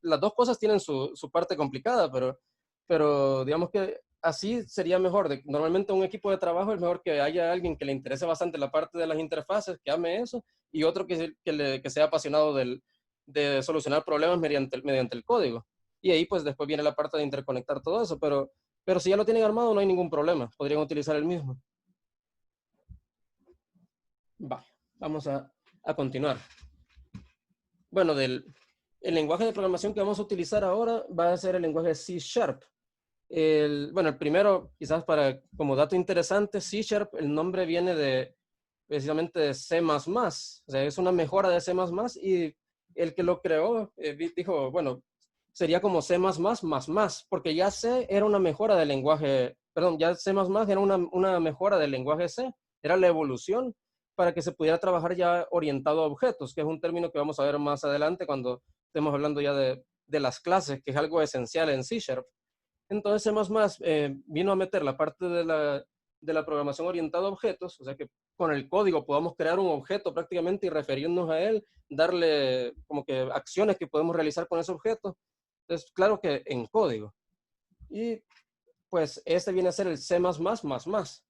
Las dos cosas tienen su parte complicada, pero digamos que así sería mejor. Normalmente un equipo de trabajo es mejor que haya alguien que le interese bastante la parte de las interfaces, que ame eso, y otro que sea apasionado de solucionar problemas mediante el código. Y ahí pues después viene la parte de interconectar todo eso, pero si ya lo tienen armado no hay ningún problema, podrían utilizar el mismo. Vamos a continuar. Bueno, el lenguaje de programación que vamos a utilizar ahora va a ser el lenguaje C#. Bueno, el primero, quizás como dato interesante, C#, el nombre viene precisamente de C++. O sea, es una mejora de C++ y el que lo creó dijo, bueno, sería como C++++, porque ya C era una mejora del lenguaje, perdón, ya C++ era una mejora del lenguaje C, era la evolución para que se pudiera trabajar ya orientado a objetos, que es un término que vamos a ver más adelante cuando estemos hablando ya de las clases, que es algo esencial en C#. Entonces C++ vino a meter la parte de la programación orientada a objetos, o sea que con el código podamos crear un objeto prácticamente y referirnos a él, darle como que acciones que podemos realizar con ese objeto. Entonces, claro que en código. Y pues este viene a ser el C++++.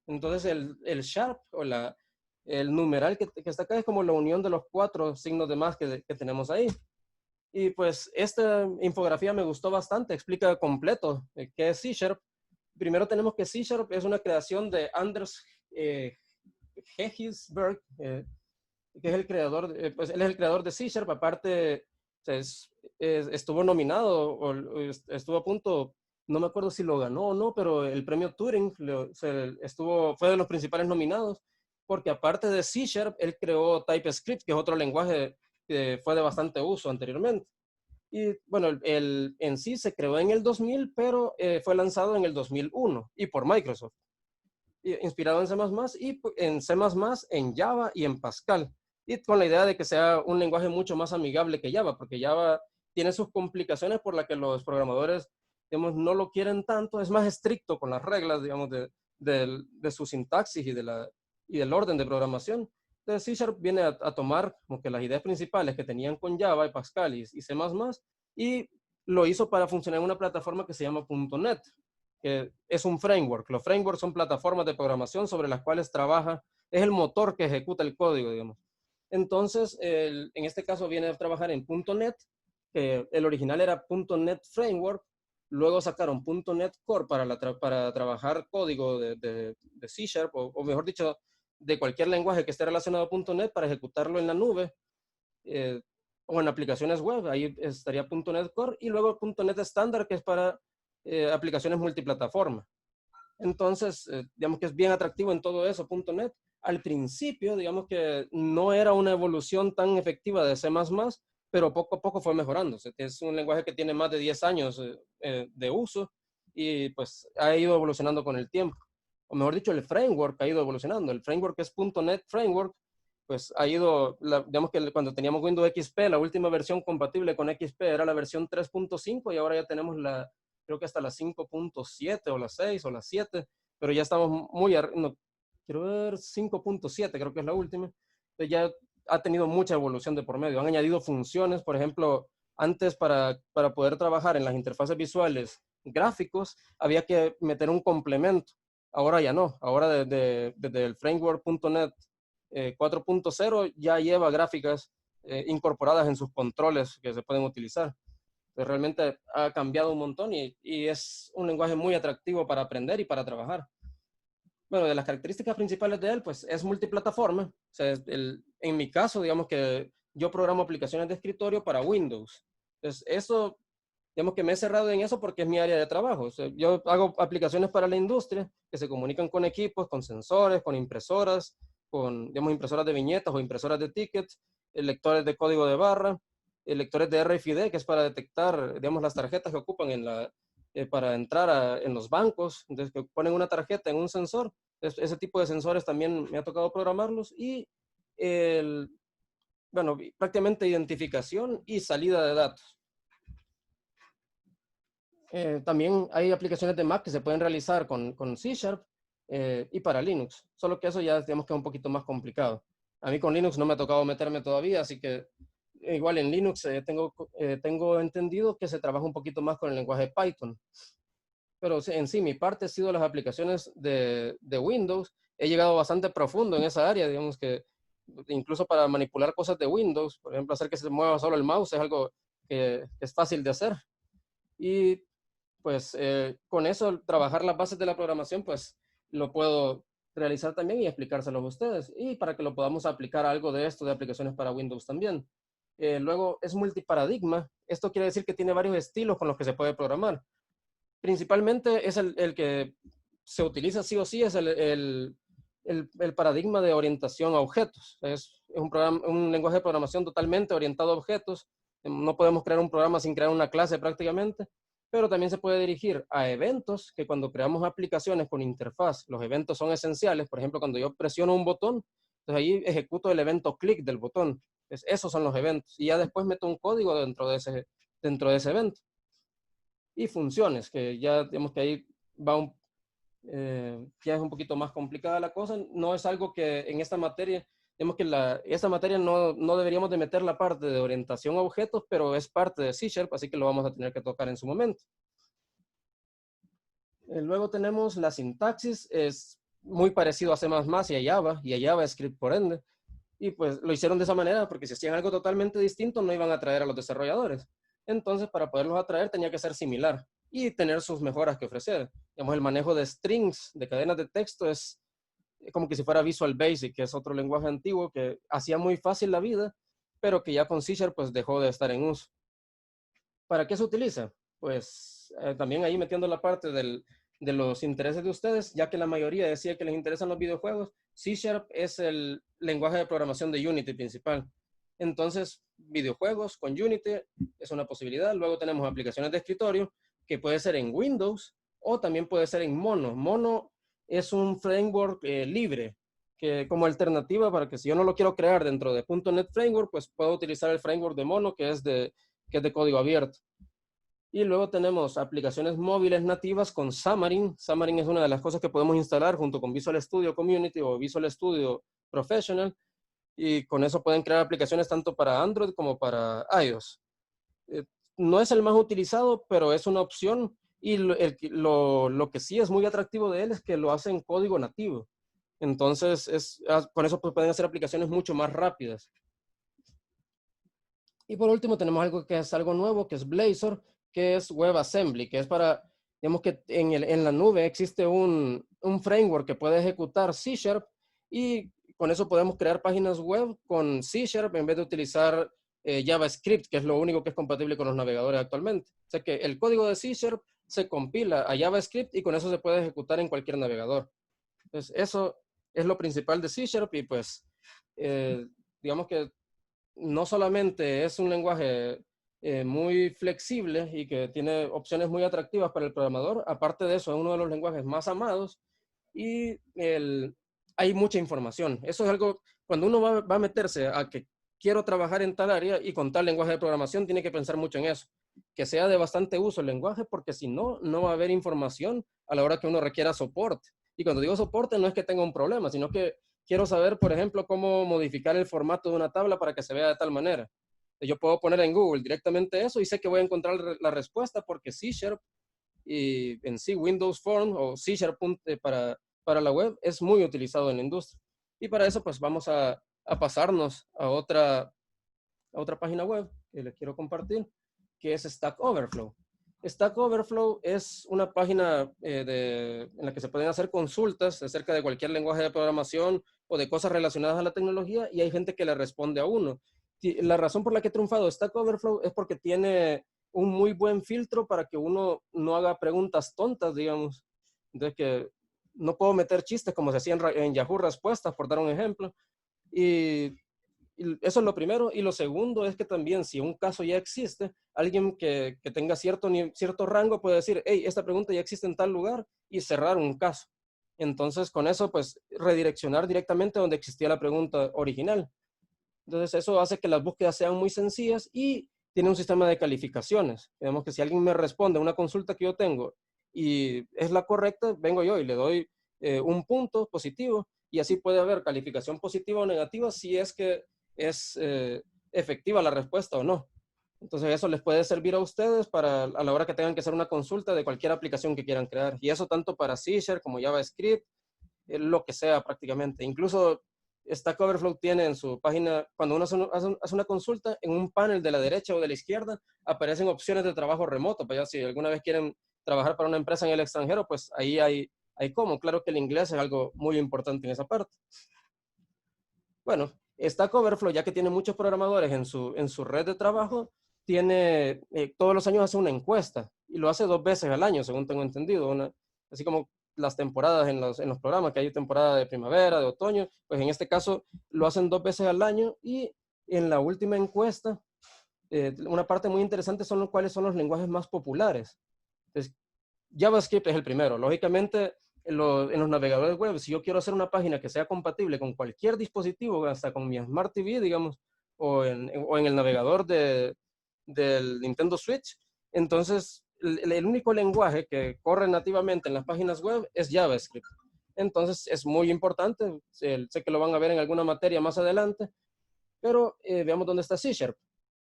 Entonces el Sharp o el numeral que está acá es como la unión de los 4 signos de más que tenemos ahí. Y pues esta infografía me gustó bastante, explica completo qué es C#. Primero tenemos que C# es una creación de Anders Heggisberg, que es el creador, pues él es el creador de C#. Aparte, estuvo nominado o estuvo a punto, no me acuerdo si lo ganó o no, pero el premio Turing fue de los principales nominados, porque aparte de C#, él creó TypeScript, que es otro lenguaje que fue de bastante uso anteriormente. Y bueno, en sí se creó en el 2000, pero fue lanzado en el 2001 y por Microsoft. Inspirado en C++ y en C++, en Java y en Pascal. Y con la idea de que sea un lenguaje mucho más amigable que Java, porque Java tiene sus complicaciones por las que los programadores, digamos, no lo quieren tanto. Es más estricto con las reglas, digamos, de su sintaxis y del orden de programación. Entonces C# viene a tomar como que las ideas principales que tenían con Java y Pascal y C++ y lo hizo para funcionar en una plataforma que se llama .NET, que es un framework. Los frameworks son plataformas de programación sobre las cuales trabaja, es el motor que ejecuta el código, digamos. Entonces, en este caso viene a trabajar en .NET, que el original era .NET Framework, luego sacaron .NET Core para trabajar código de C#, o mejor dicho, de cualquier lenguaje que esté relacionado a .NET para ejecutarlo en la nube o en aplicaciones web. Ahí estaría .NET Core y luego .NET estándar, que es para aplicaciones multiplataforma. Entonces, digamos que es bien atractivo en todo eso, .NET. Al principio, digamos que no era una evolución tan efectiva de C++, pero poco a poco fue mejorando. Es un lenguaje que tiene más de 10 años de uso y pues ha ido evolucionando con el tiempo. O mejor dicho, el framework ha ido evolucionando. El framework que es .NET Framework, pues ha ido, digamos que cuando teníamos Windows XP, la última versión compatible con XP era la versión 3.5 y ahora ya tenemos creo que hasta la 5.7 o la 6 o la 7, pero ya estamos muy, no, quiero ver, 5.7 creo que es la última. Entonces ya ha tenido mucha evolución de por medio. Han añadido funciones, por ejemplo, antes para poder trabajar en las interfaces visuales gráficos, había que meter un complemento. Ahora ya no. Ahora desde el framework.net 4.0 ya lleva gráficas incorporadas en sus controles que se pueden utilizar. Entonces, realmente ha cambiado un montón y es un lenguaje muy atractivo para aprender y para trabajar. Bueno, de las características principales de él, pues es multiplataforma. O sea, en mi caso, digamos que yo programo aplicaciones de escritorio para Windows. Entonces, eso, digamos que me he cerrado en eso porque es mi área de trabajo. O sea, yo hago aplicaciones para la industria que se comunican con equipos, con sensores, con impresoras, con, digamos, impresoras de viñetas o impresoras de tickets, lectores de código de barra, lectores de RFID, que es para detectar, digamos, las tarjetas que ocupan para entrar en los bancos. Entonces, que ponen una tarjeta en un sensor. Ese tipo de sensores también me ha tocado programarlos. Y, bueno, prácticamente identificación y salida de datos. También hay aplicaciones de Mac que se pueden realizar con C# y para Linux. Solo que eso ya digamos que es un poquito más complicado. A mí con Linux no me ha tocado meterme todavía, así que igual en Linux tengo entendido que se trabaja un poquito más con el lenguaje Python. Pero en sí, mi parte ha sido las aplicaciones de Windows. He llegado bastante profundo en esa área, digamos que incluso para manipular cosas de Windows, por ejemplo, hacer que se mueva solo el mouse es algo que es fácil de hacer. Y pues con eso, trabajar las bases de la programación, pues lo puedo realizar también y explicárselos a ustedes. Y para que lo podamos aplicar a algo de esto, de aplicaciones para Windows también. Luego es multiparadigma. Esto quiere decir que tiene varios estilos con los que se puede programar. Principalmente es el que se utiliza sí o sí, es el paradigma de orientación a objetos. Es un lenguaje de programación totalmente orientado a objetos. No podemos crear un programa sin crear una clase prácticamente, pero también se puede dirigir a eventos, que cuando creamos aplicaciones con interfaz, los eventos son esenciales. Por ejemplo, cuando yo presiono un botón, entonces ahí ejecuto el evento clic del botón. Entonces, esos son los eventos. Y ya después meto un código dentro de ese evento. Y funciones, que ya digamos que ahí va ya es un poquito más complicada la cosa. No es algo que en esta materia, digamos que esta materia no deberíamos de meter la parte de orientación a objetos, pero es parte de C#, así que lo vamos a tener que tocar en su momento. Luego tenemos la sintaxis, es muy parecido a C++ y a JavaScript por ende. Y pues lo hicieron de esa manera porque si hacían algo totalmente distinto no iban a atraer a los desarrolladores. Entonces, para poderlos atraer tenía que ser similar y tener sus mejoras que ofrecer. Digamos, el manejo de strings, de cadenas de texto, es como que si fuera Visual Basic, que es otro lenguaje antiguo que hacía muy fácil la vida, pero que ya con C# pues dejó de estar en uso. ¿Para qué se utiliza? Pues también ahí metiendo la parte de los intereses de ustedes, ya que la mayoría decía que les interesan los videojuegos, C# es el lenguaje de programación de Unity principal. Entonces, videojuegos con Unity es una posibilidad. Luego tenemos aplicaciones de escritorio, que puede ser en Windows o también puede ser en Mono. Mono es un framework libre, que como alternativa para que si yo no lo quiero crear dentro de .NET Framework, pues puedo utilizar el framework de Mono, que es de código abierto. Y luego tenemos aplicaciones móviles nativas con Xamarin. Xamarin es una de las cosas que podemos instalar junto con Visual Studio Community o Visual Studio Professional. Y con eso pueden crear aplicaciones tanto para Android como para iOS. No es el más utilizado, pero es una opción. Y lo que sí es muy atractivo de él es que lo hace en código nativo. Entonces, con eso pues, pueden hacer aplicaciones mucho más rápidas. Y por último tenemos algo que es algo nuevo, que es Blazor, que es WebAssembly, que es para, digamos que en la nube existe un framework que puede ejecutar C# y con eso podemos crear páginas web con C# en vez de utilizar JavaScript, que es lo único que es compatible con los navegadores actualmente. O sea que el código de C# se compila a JavaScript y con eso se puede ejecutar en cualquier navegador. Entonces eso es lo principal de C# y pues digamos que no solamente es un lenguaje muy flexible y que tiene opciones muy atractivas para el programador, aparte de eso es uno de los lenguajes más amados y hay mucha información. Eso es algo, cuando uno va a meterse a que quiero trabajar en tal área y con tal lenguaje de programación, tiene que pensar mucho en eso. Que sea de bastante uso el lenguaje, porque si no, no va a haber información a la hora que uno requiera soporte. Y cuando digo soporte, no es que tenga un problema, sino que quiero saber, por ejemplo, cómo modificar el formato de una tabla para que se vea de tal manera. Yo puedo poner en Google directamente eso y sé que voy a encontrar la respuesta porque C# y en sí Windows Form o C# para la web es muy utilizado en la industria. Y para eso pues vamos a pasarnos a otra página web que les quiero compartir, que es Stack Overflow. Stack Overflow es una página en la que se pueden hacer consultas acerca de cualquier lenguaje de programación o de cosas relacionadas a la tecnología y hay gente que le responde a uno. La razón por la que he triunfado Stack Overflow es porque tiene un muy buen filtro para que uno no haga preguntas tontas, digamos. Entonces que no puedo meter chistes como se hacía en Yahoo Respuestas, por dar un ejemplo. Y eso es lo primero. Y lo segundo es que también, si un caso ya existe, alguien que tenga cierto rango puede decir, hey, esta pregunta ya existe en tal lugar y cerrar un caso. Entonces, con eso, pues, redireccionar directamente donde existía la pregunta original. Entonces, eso hace que las búsquedas sean muy sencillas y tiene un sistema de calificaciones. Digamos que si alguien me responde a una consulta que yo tengo y es la correcta, vengo yo y le doy un punto positivo y así puede haber calificación positiva o negativa si es que es efectiva la respuesta o no. Entonces eso les puede servir a ustedes a la hora que tengan que hacer una consulta de cualquier aplicación que quieran crear. Y eso tanto para C# como JavaScript, lo que sea prácticamente. Incluso Stack Overflow tiene en su página, cuando uno hace una consulta, en un panel de la derecha o de la izquierda aparecen opciones de trabajo remoto. Para si alguna vez quieren trabajar para una empresa en el extranjero, pues ahí hay cómo. Claro que el inglés es algo muy importante en esa parte. Bueno, Stack Overflow, ya que tiene muchos programadores en su red de trabajo, todos los años hace una encuesta y lo hace 2 veces al año, según tengo entendido. Así como las temporadas en los programas, que hay temporada de primavera, de otoño, pues en este caso lo hacen 2 veces al año y en la última encuesta, una parte muy interesante son cuáles son los lenguajes más populares. Entonces, JavaScript es el primero. Lógicamente, en los navegadores web, si yo quiero hacer una página que sea compatible con cualquier dispositivo, hasta con mi Smart TV, digamos, o en el navegador del Nintendo Switch, entonces el único lenguaje que corre nativamente en las páginas web es JavaScript. Entonces es muy importante, sé que lo van a ver en alguna materia más adelante, pero veamos dónde está C#.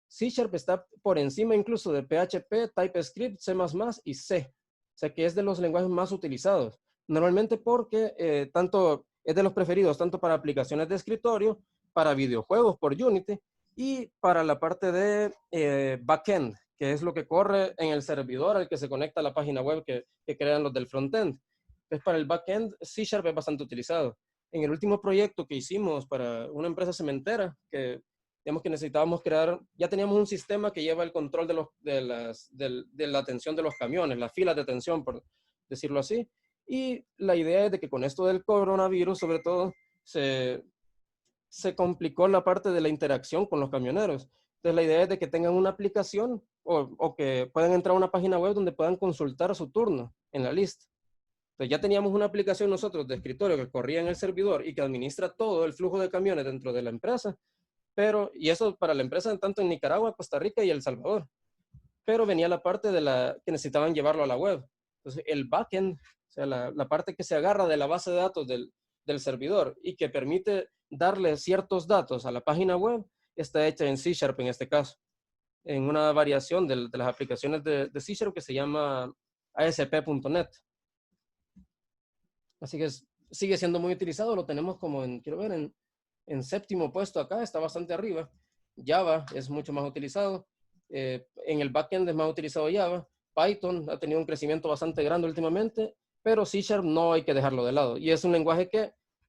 C# está por encima incluso de PHP, TypeScript, C++ y C. O sea que es de los lenguajes más utilizados. Normalmente porque tanto es de los preferidos tanto para aplicaciones de escritorio, para videojuegos por Unity y para la parte de backend, que es lo que corre en el servidor al que se conecta a la página web que crean los del frontend. Entonces para el backend C# es bastante utilizado. En el último proyecto que hicimos para una empresa cementera, digamos que necesitábamos crear, ya teníamos un sistema que lleva el control de la atención de los camiones, las filas de atención, por decirlo así. Y la idea es de que con esto del coronavirus, sobre todo, se complicó la parte de la interacción con los camioneros. Entonces, la idea es de que tengan una aplicación o que puedan entrar a una página web donde puedan consultar su turno en la lista. Entonces, ya teníamos una aplicación nosotros de escritorio que corría en el servidor y que administra todo el flujo de camiones dentro de la empresa. Y eso para la empresa tanto en Nicaragua, Costa Rica y El Salvador. Pero venía la parte que necesitaban llevarlo a la web. Entonces, el backend, o sea, la parte que se agarra de la base de datos del servidor y que permite darle ciertos datos a la página web, está hecha en C# en este caso, en una variación de las aplicaciones de C# que se llama ASP.NET. Así que sigue siendo muy utilizado, lo tenemos como quiero ver, en 7º puesto acá, está bastante arriba. Java es mucho más utilizado. En el backend es más utilizado Java. Python ha tenido un crecimiento bastante grande últimamente, pero C# no hay que dejarlo de lado. Y es un lenguaje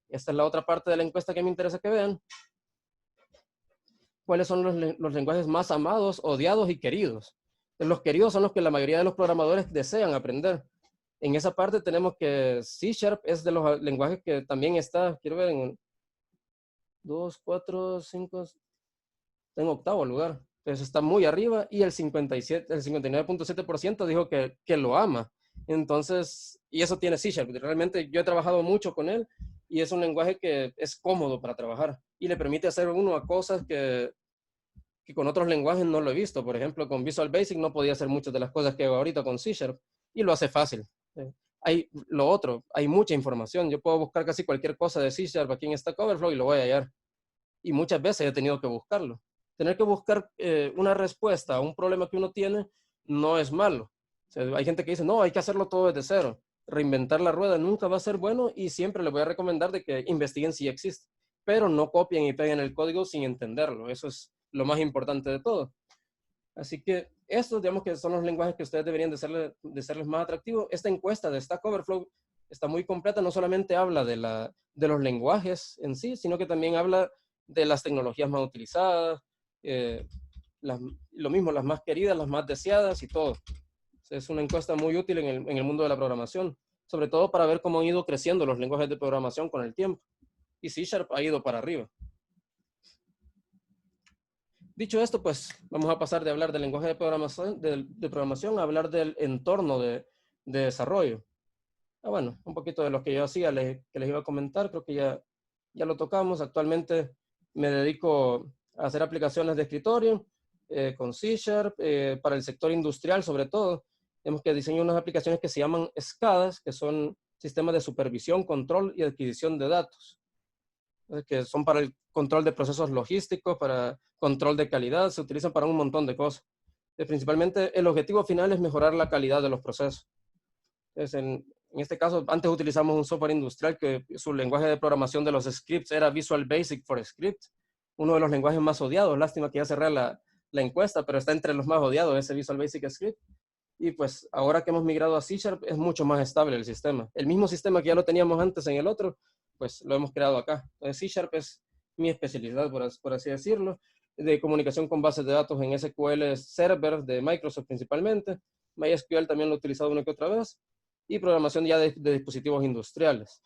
esta es la otra parte de la encuesta que me interesa que vean. ¿Cuáles son los lenguajes más amados, odiados y queridos? Los queridos son los que la mayoría de los programadores desean aprender. En esa parte tenemos que C# es de los lenguajes que también está, quiero ver, en 2, 4, 5, está en 8º lugar. Entonces está muy arriba y el 59.7% dijo que lo ama. Entonces, y eso tiene C#. Realmente yo he trabajado mucho con él y es un lenguaje que es cómodo para trabajar. y le permite hacer uno a cosas que con otros lenguajes no lo he visto. Por ejemplo, con Visual Basic no podía hacer muchas de las cosas que hago ahorita con C#, y lo hace fácil. Hay lo otro, hay mucha información. Yo puedo buscar casi cualquier cosa de C# aquí en Stack Overflow y lo voy a hallar. Y muchas veces he tenido que buscarlo. Tener que buscar una respuesta a un problema que uno tiene no es malo. O sea, hay gente que dice, no, hay que hacerlo todo desde cero. Reinventar la rueda nunca va a ser bueno, y siempre les voy a recomendar de que investiguen si existe. Pero no copien y peguen el código sin entenderlo. Eso es lo más importante de todo. Así que estos, digamos, que son los lenguajes que ustedes deberían de serles más atractivos. Esta encuesta de Stack Overflow está muy completa. No solamente habla de los lenguajes en sí, sino que también habla de las tecnologías más utilizadas, lo mismo, las más queridas, las más deseadas y todo. Es una encuesta muy útil en el mundo de la programación, sobre todo para ver cómo han ido creciendo los lenguajes de programación con el tiempo. Y C# ha ido para arriba. Dicho esto, pues vamos a pasar de hablar del lenguaje de programación a hablar del entorno de desarrollo. Bueno, un poquito de lo que yo hacía que les iba a comentar, creo que ya lo tocamos. Actualmente me dedico a hacer aplicaciones de escritorio con C#, para el sector industrial sobre todo. Tenemos que diseñar unas aplicaciones que se llaman SCADAs, que son sistemas de supervisión, control y adquisición de datos, que son para el control de procesos logísticos, para control de calidad, se utilizan para un montón de cosas. Principalmente el objetivo final es mejorar la calidad de los procesos. Entonces, en este caso, antes utilizamos un software industrial que su lenguaje de programación de los scripts era Visual Basic for Script, uno de los lenguajes más odiados. Lástima que ya cerré la encuesta, pero está entre los más odiados ese Visual Basic Script. Y pues ahora que hemos migrado a C# es mucho más estable el sistema. El mismo sistema que ya lo teníamos antes en el otro, pues lo hemos creado acá. Entonces C# es mi especialidad, por así decirlo, de comunicación con bases de datos en SQL Server de Microsoft principalmente. MySQL también lo he utilizado una que otra vez. Y programación ya de dispositivos industriales.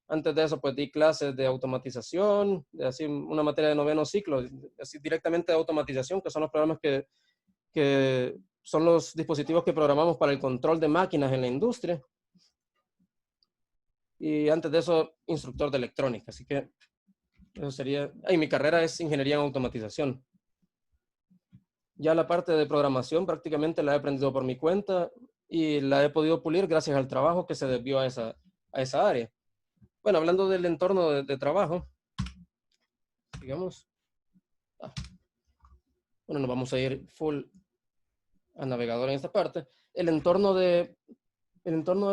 Antes de eso, pues di clases de automatización, así una materia de 9º ciclo, así directamente de automatización, que son los programas que son los dispositivos que programamos para el control de máquinas en la industria. Y antes de eso, instructor de electrónica. Así que eso sería... Y mi carrera es ingeniería en automatización. Ya la parte de programación prácticamente la he aprendido por mi cuenta y la he podido pulir gracias al trabajo que se desvió a esa área. Bueno, hablando del entorno de trabajo, digamos, bueno, nos vamos a ir full a navegador en esta parte. El entorno de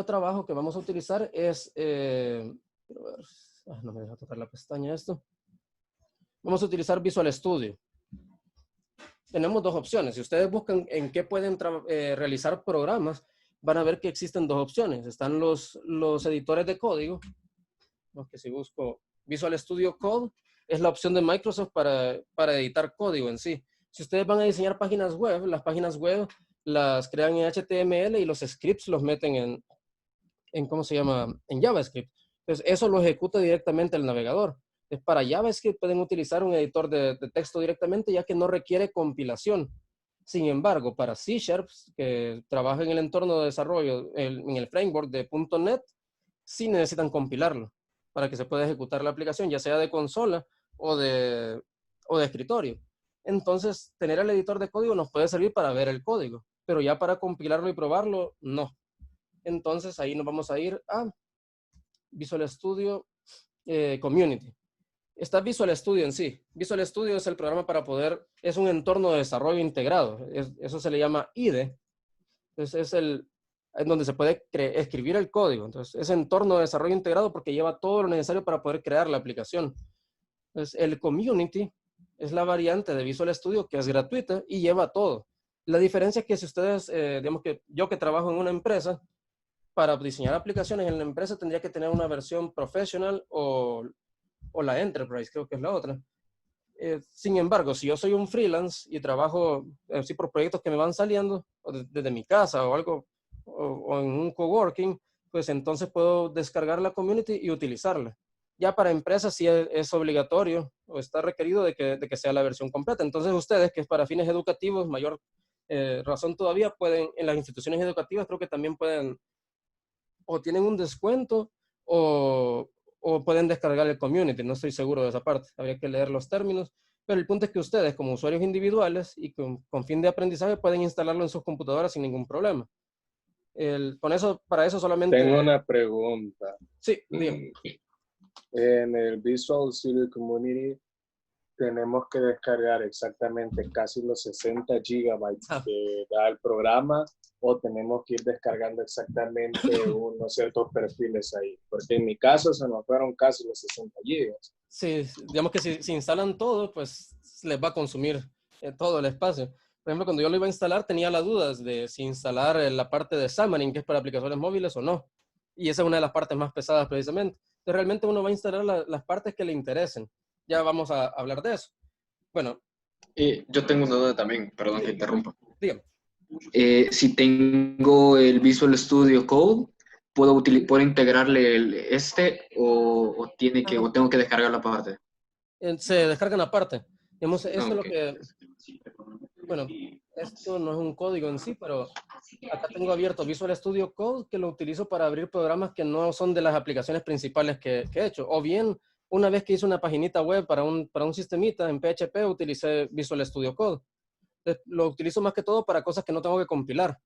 trabajo que vamos a utilizar es, quiero ver, no me deja tocar la pestaña esto. Vamos a utilizar Visual Studio. Tenemos dos opciones. Si ustedes buscan en qué pueden realizar programas, van a ver que existen dos opciones. Están los editores de código, que si busco Visual Studio Code, es la opción de Microsoft para editar código en sí. Si ustedes van a diseñar páginas web, las páginas web las crean en HTML y los scripts los meten ¿cómo se llama? En JavaScript. Entonces, eso lo ejecuta directamente el navegador. Para JavaScript pueden utilizar un editor de texto directamente, ya que no requiere compilación. Sin embargo, para C#, que trabaja en el entorno de desarrollo, en el framework de .NET, sí necesitan compilarlo para que se pueda ejecutar la aplicación, ya sea de consola o de escritorio. Entonces, tener el editor de código nos puede servir para ver el código, pero ya para compilarlo y probarlo, no. Entonces, ahí nos vamos a ir a Visual Studio Community. Está Visual Studio en sí. Visual Studio es el programa es un entorno de desarrollo integrado. Eso se le llama IDE. Entonces, es donde se puede escribir el código. Entonces, es entorno de desarrollo integrado porque lleva todo lo necesario para poder crear la aplicación. Entonces, el Community es la variante de Visual Studio que es gratuita y lleva todo. La diferencia es que si ustedes, digamos que yo que trabajo en una empresa, para diseñar aplicaciones en la empresa tendría que tener una versión professional o la Enterprise, creo que es la otra. Sin embargo, si yo soy un freelance y trabajo por proyectos que me van saliendo desde mi casa o algo, o en un coworking, pues entonces puedo descargar la community y utilizarla. Ya para empresas sí es obligatorio o está requerido de que sea la versión completa. Entonces ustedes, que es para fines educativos, mayor razón todavía, pueden, en las instituciones educativas creo que también pueden, o tienen un descuento o o pueden descargar el community, no estoy seguro de esa parte, habría que leer los términos, pero el punto es que ustedes como usuarios individuales y con fin de aprendizaje pueden instalarlo en sus computadoras sin ningún problema. Para eso solamente... Tengo una pregunta. Sí, dígame. En el Visual Studio Community tenemos que descargar exactamente casi los 60 gigabytes que da el programa, o tenemos que ir descargando exactamente unos ciertos perfiles ahí, porque en mi caso se nos fueron casi los 60 gigas. Sí, digamos que si instalan todo, pues les va a consumir todo el espacio. Por ejemplo, cuando yo lo iba a instalar, tenía las dudas de si instalar la parte de Xamarin, que es para aplicaciones móviles o no. Y esa es una de las partes más pesadas precisamente. Entonces, realmente uno va a instalar las partes que le interesen. Ya vamos a hablar de eso. Bueno. Yo tengo una duda también, perdón que interrumpa. Dígame. Si tengo el Visual Studio Code, ¿puedo integrarle o tengo que descargar la parte? Se descargan aparte. Digamos, esto es lo Okay. que... Bueno, esto no es un código en sí, pero acá tengo abierto Visual Studio Code, que lo utilizo para abrir programas que no son de las aplicaciones principales que he hecho. O bien, una vez que hice una paginita web para un sistemita en PHP, utilicé Visual Studio Code. Lo utilizo más que todo para cosas que no tengo que compilar.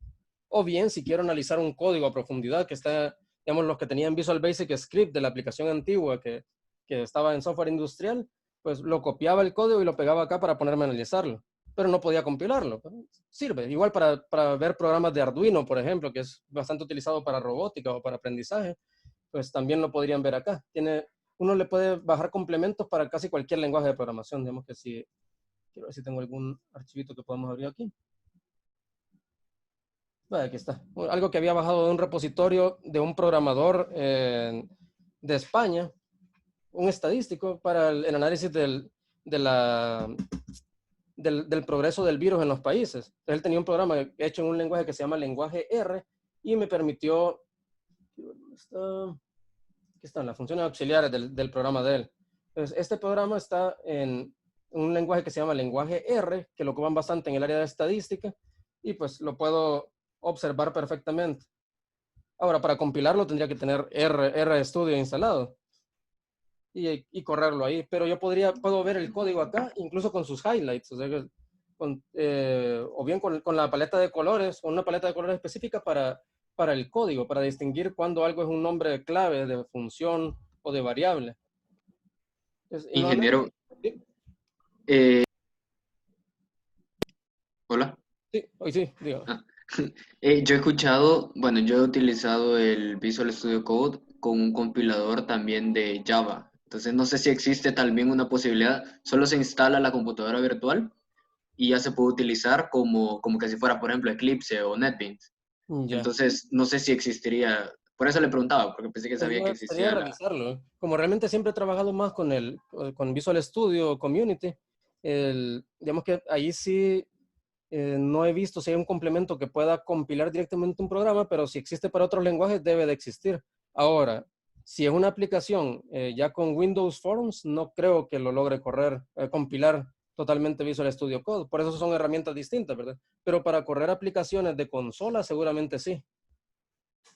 O bien, si quiero analizar un código a profundidad, que está, digamos, los que tenían Visual Basic Script de la aplicación antigua que estaba en software industrial, pues lo copiaba el código y lo pegaba acá para ponerme a analizarlo. Pero no podía compilarlo. Sirve. Igual para ver programas de Arduino, por ejemplo, que es bastante utilizado para robótica o para aprendizaje, pues también lo podrían ver acá. Uno le puede bajar complementos para casi cualquier lenguaje de programación. Digamos que si... Quiero ver si tengo algún archivito que podamos abrir aquí. Bueno, aquí está. Algo que había bajado de un repositorio de un programador de España, un estadístico para el análisis del progreso del virus en los países. Entonces, él tenía un programa hecho en un lenguaje que se llama lenguaje R y me permitió... Aquí están las funciones auxiliares del programa de él. Entonces, este programa está en un lenguaje que se llama lenguaje R, que lo ocupan bastante en el área de estadística, y pues lo puedo observar perfectamente. Ahora, para compilarlo tendría que tener RStudio instalado y correrlo ahí, pero yo puedo ver el código acá, incluso con sus highlights, o sea, o bien con la paleta de colores, con una paleta de colores específica para el código, para distinguir cuando algo es un nombre clave de función o de variable. Entonces, Ingeniero, ¿sí? Hola. Sí, hoy sí, digo. Yo he escuchado, bueno, yo he utilizado el Visual Studio Code con un compilador también de Java. Entonces no sé si existe también una posibilidad, solo se instala la computadora virtual y ya se puede utilizar como que si fuera, por ejemplo, Eclipse o NetBeans. Ya. Entonces no sé si existiría, por eso le preguntaba, porque pensé que sabía que existía la... revisarlo. Como realmente siempre he trabajado más con Visual Studio Community, digamos que ahí sí no he visto si hay un complemento que pueda compilar directamente un programa, pero si existe para otros lenguajes debe de existir. Ahora, si es una aplicación ya con Windows Forms, no creo que lo logre compilar totalmente Visual Studio Code. Por eso son herramientas distintas, ¿verdad? Pero para correr aplicaciones de consola seguramente sí.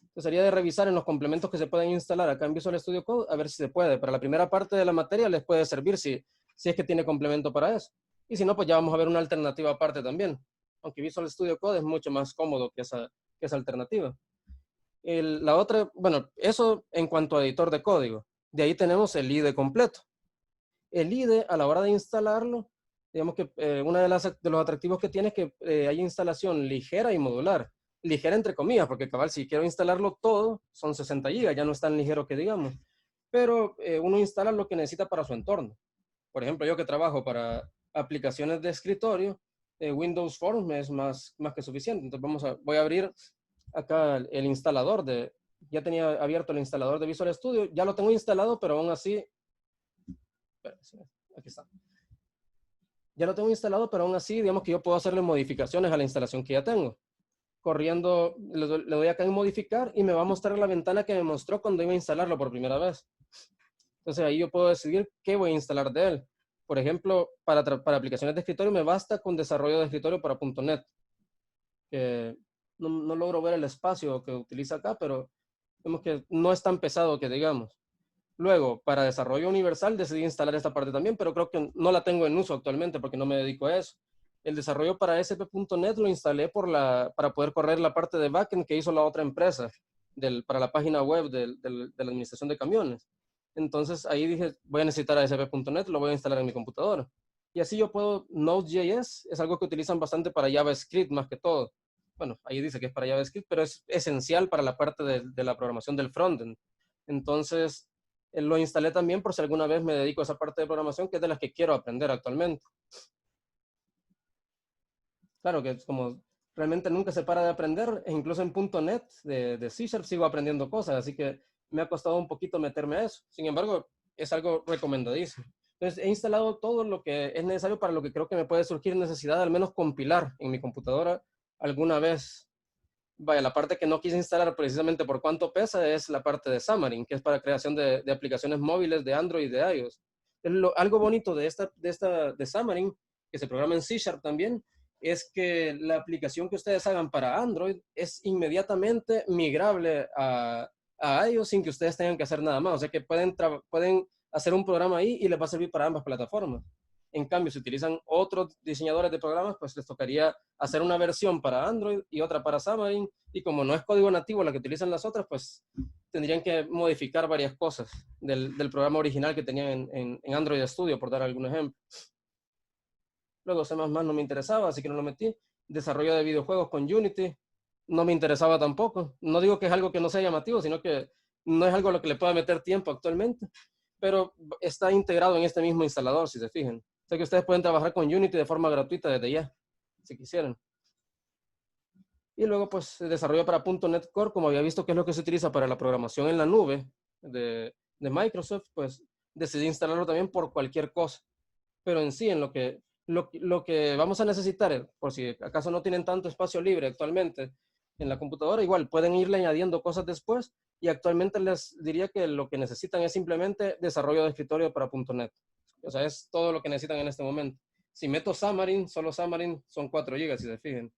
Entonces sería de revisar en los complementos que se pueden instalar acá en Visual Studio Code, a ver si se puede. Para la primera parte de la materia les puede servir si es que tiene complemento para eso. Y si no, pues ya vamos a ver una alternativa aparte también. Aunque Visual Studio Code es mucho más cómodo que esa alternativa. La otra, bueno, eso en cuanto a editor de código. De ahí tenemos el IDE completo. El IDE, a la hora de instalarlo, digamos que uno de los atractivos que tiene es que hay instalación ligera y modular. Ligera entre comillas, porque cabal, si quiero instalarlo todo, son 60 gigas, ya no es tan ligero que digamos. Pero uno instala lo que necesita para su entorno. Por ejemplo, yo que trabajo para aplicaciones de escritorio, Windows Forms es más que suficiente. Entonces voy a abrir acá el instalador ya tenía abierto el instalador de Visual Studio, ya lo tengo instalado, pero aún así, aquí está. Ya lo tengo instalado, pero aún así, digamos que yo puedo hacerle modificaciones a la instalación que ya tengo. Corriendo, le doy acá en modificar y me va a mostrar la ventana que me mostró cuando iba a instalarlo por primera vez. Entonces ahí yo puedo decidir qué voy a instalar de él. Por ejemplo, para aplicaciones de escritorio me basta con desarrollo de escritorio para .NET. No logro ver el espacio que utiliza acá, pero vemos que no es tan pesado que digamos. Luego, para desarrollo universal decidí instalar esta parte también, pero creo que no la tengo en uso actualmente porque no me dedico a eso. El desarrollo para ASP.NET lo instalé para poder correr la parte de backend que hizo la otra empresa para la página web de la administración de camiones. Entonces ahí dije, voy a necesitar ASP.NET, lo voy a instalar en mi computadora. Y así yo puedo, Node.js es algo que utilizan bastante para JavaScript más que todo. Bueno, ahí dice que es para JavaScript, pero es esencial para la parte de la programación del frontend. Entonces, lo instalé también por si alguna vez me dedico a esa parte de programación, que es de las que quiero aprender actualmente. Claro que es como realmente nunca se para de aprender, e incluso en .NET de C# sigo aprendiendo cosas, así que me ha costado un poquito meterme a eso. Sin embargo, es algo recomendadísimo. Entonces, he instalado todo lo que es necesario para lo que creo que me puede surgir necesidad de al menos compilar en mi computadora alguna vez. Vaya, la parte que no quise instalar precisamente por cuánto pesa es la parte de Xamarin, que es para creación de aplicaciones móviles de Android y de iOS. Algo bonito de Xamarin, que se programa en C# también, es que la aplicación que ustedes hagan para Android es inmediatamente migrable a iOS sin que ustedes tengan que hacer nada más. O sea que pueden hacer un programa ahí y les va a servir para ambas plataformas. En cambio, si utilizan otros diseñadores de programas, pues les tocaría hacer una versión para Android y otra para Xamarin. Y como no es código nativo la que utilizan las otras, pues tendrían que modificar varias cosas del programa original que tenían en Android Studio, por dar algún ejemplo. Luego C++ no me interesaba, así que no lo metí. Desarrollo de videojuegos con Unity no me interesaba tampoco. No digo que es algo que no sea llamativo, sino que no es algo a lo que le pueda meter tiempo actualmente, pero está integrado en este mismo instalador, si se fijan. O sea que ustedes pueden trabajar con Unity de forma gratuita desde ya, si quisieran. Y luego, pues, desarrollo para .NET Core, como había visto que es lo que se utiliza para la programación en la nube de Microsoft, pues decidí instalarlo también por cualquier cosa. Pero en sí, en lo que vamos a necesitar, por si acaso no tienen tanto espacio libre actualmente en la computadora, igual pueden irle añadiendo cosas después, y actualmente les diría que lo que necesitan es simplemente desarrollo de escritorio para .NET. O sea, es todo lo que necesitan en este momento. Si meto Xamarin, solo Xamarin son 4 GB, si se fijan.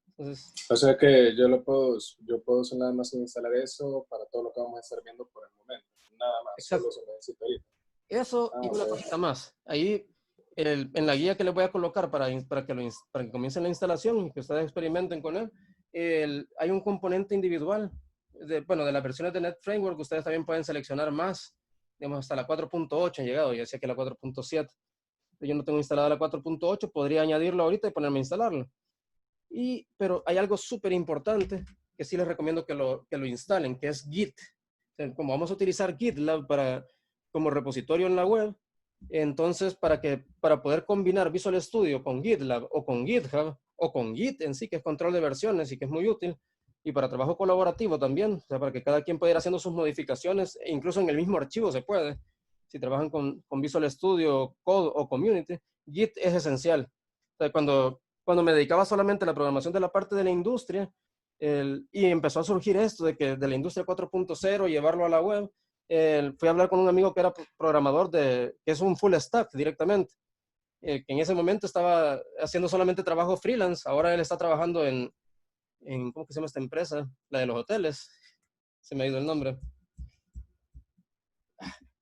Entonces, o sea que yo puedo nada más instalar eso para todo lo que vamos a estar viendo por el momento. Nada más, exacto. solo se necesita ahorita. Eso y una cosita más. Ahí, en la guía que les voy a colocar para que comiencen la instalación y que ustedes experimenten con él, hay un componente individual de las versiones de Net Framework que ustedes también pueden seleccionar más, digamos, hasta la 4.8 han llegado, ya decía que la 4.7. Yo no tengo instalada la 4.8, podría añadirlo ahorita y ponerme a instalarlo. Pero hay algo súper importante que sí les recomiendo que lo instalen, que es Git. O sea, como vamos a utilizar GitLab como repositorio en la web, entonces para poder combinar Visual Studio con GitLab o con GitHub o con Git en sí, que es control de versiones y que es muy útil, y para trabajo colaborativo también, o sea, para que cada quien pueda ir haciendo sus modificaciones, e incluso en el mismo archivo se puede, si trabajan con Visual Studio, Code o Community, Git es esencial. O sea, cuando me dedicaba solamente a la programación de la parte de la industria, y empezó a surgir esto de la industria 4.0, llevarlo a la web, fui a hablar con un amigo que era programador que es un full stack directamente, que en ese momento estaba haciendo solamente trabajo freelance. Ahora él está trabajando en ¿cómo que se llama esta empresa? La de los hoteles. Se me ha ido el nombre.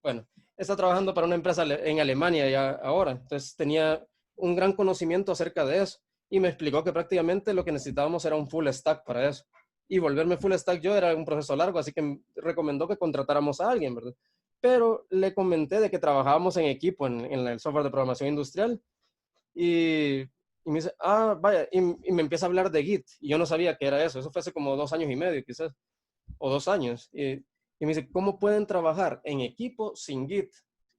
Bueno, está trabajando para una empresa en Alemania ya ahora. Entonces tenía un gran conocimiento acerca de eso. Y me explicó que prácticamente lo que necesitábamos era un full stack para eso. Y volverme full stack yo era un proceso largo, así que recomendó que contratáramos a alguien, ¿verdad? Pero le comenté de que trabajábamos en equipo en el software de programación industrial. Y me dice, vaya, y me empieza a hablar de Git. Y yo no sabía qué era eso. Eso fue hace como 2 años y medio, quizás, o 2 años. Y me dice, ¿cómo pueden trabajar en equipo sin Git?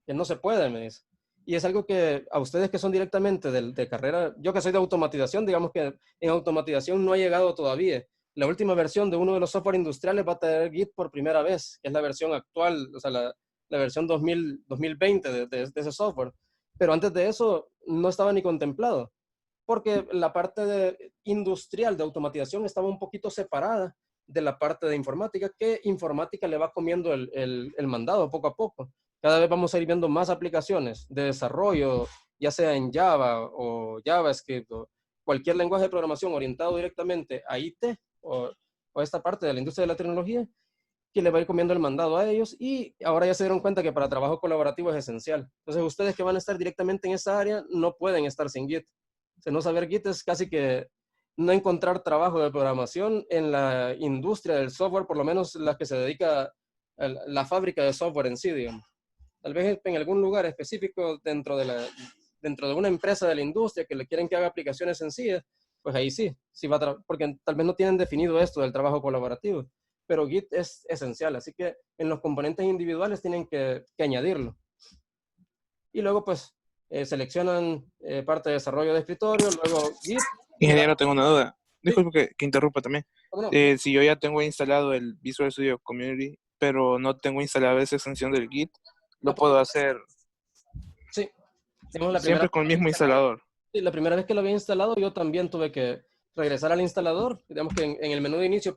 Que no se puede, me dice. Y es algo que a ustedes que son directamente de carrera, yo que soy de automatización, digamos que en automatización no ha llegado todavía. La última versión de uno de los software industriales va a tener Git por primera vez, que es la versión actual, o sea, la versión 2020 de ese software. Pero antes de eso no estaba ni contemplado, porque la parte industrial de automatización estaba un poquito separada de la parte de informática, que informática le va comiendo el mandado poco a poco. Cada vez vamos a ir viendo más aplicaciones de desarrollo, ya sea en Java o JavaScript o cualquier lenguaje de programación orientado directamente a IT o esta parte de la industria de la tecnología, que le va a ir comiendo el mandado a ellos, y ahora ya se dieron cuenta que para trabajo colaborativo es esencial. Entonces ustedes que van a estar directamente en esa área no pueden estar sin Git. O sea, no saber Git es casi que no encontrar trabajo de programación en la industria del software, por lo menos la que se dedica a la fábrica de software en sí, digamos. Tal vez en algún lugar específico dentro de una empresa de la industria que le quieren que haga aplicaciones sencillas, pues ahí sí, sí va porque tal vez no tienen definido esto del trabajo colaborativo, pero Git es esencial, así que en los componentes individuales tienen que añadirlo. Y luego pues seleccionan parte de desarrollo de escritorio, luego Git. Ingeniero, tengo una duda. Disculpe que interrumpa también. ¿Cómo no? Si yo ya tengo instalado el Visual Studio Community, pero no tengo instalado esa extensión del Git, ¿lo puedo hacer Sí. Digamos, siempre con el mismo instalador? Sí, la primera vez que lo había instalado, yo también tuve que regresar al instalador. Digamos que en el menú de inicio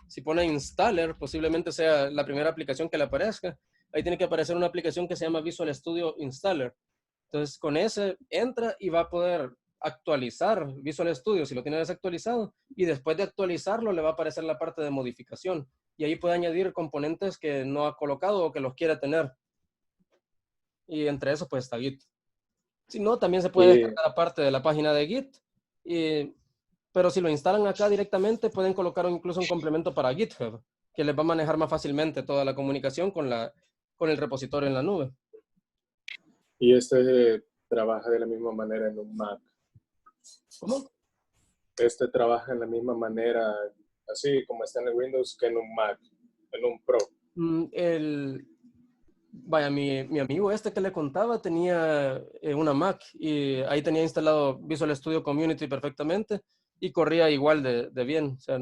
si pone installer, posiblemente sea la primera aplicación que le aparezca. Ahí tiene que aparecer una aplicación que se llama Visual Studio Installer. Entonces, con ese entra y va a poder actualizar Visual Studio si lo tiene desactualizado, y después de actualizarlo le va a aparecer la parte de modificación, y ahí puede añadir componentes que no ha colocado o que los quiere tener. Y entre eso pues está Git. Si no, también se puede descargar parte de la página de Git, pero si lo instalan acá directamente pueden colocar incluso un complemento para GitHub, que les va a manejar más fácilmente toda la comunicación con el repositorio en la nube. Y trabaja de la misma manera en un Mac. ¿Cómo? Trabaja en la misma manera, así como está en el Windows, que en un Mac, en un Pro. Vaya, mi amigo que le contaba tenía una Mac, y ahí tenía instalado Visual Studio Community perfectamente y corría igual de bien. O sea,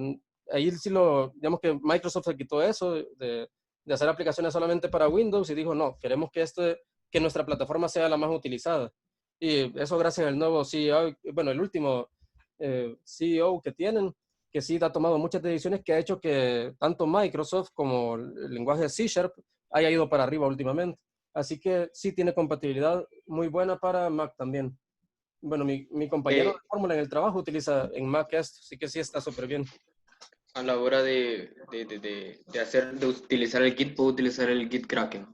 ahí sí digamos que Microsoft se quitó eso de hacer aplicaciones solamente para Windows y dijo, no, queremos que nuestra plataforma sea la más utilizada. Y eso gracias al nuevo CEO, bueno, el último CEO que tienen, que sí ha tomado muchas decisiones que ha hecho que tanto Microsoft como el lenguaje C# haya ido para arriba últimamente. Así que sí tiene compatibilidad muy buena para Mac también. Bueno, mi compañero de fórmula en el trabajo utiliza en Mac esto, así que sí está súper bien. A la hora de utilizar el Git, puedo utilizar el Git Kraken.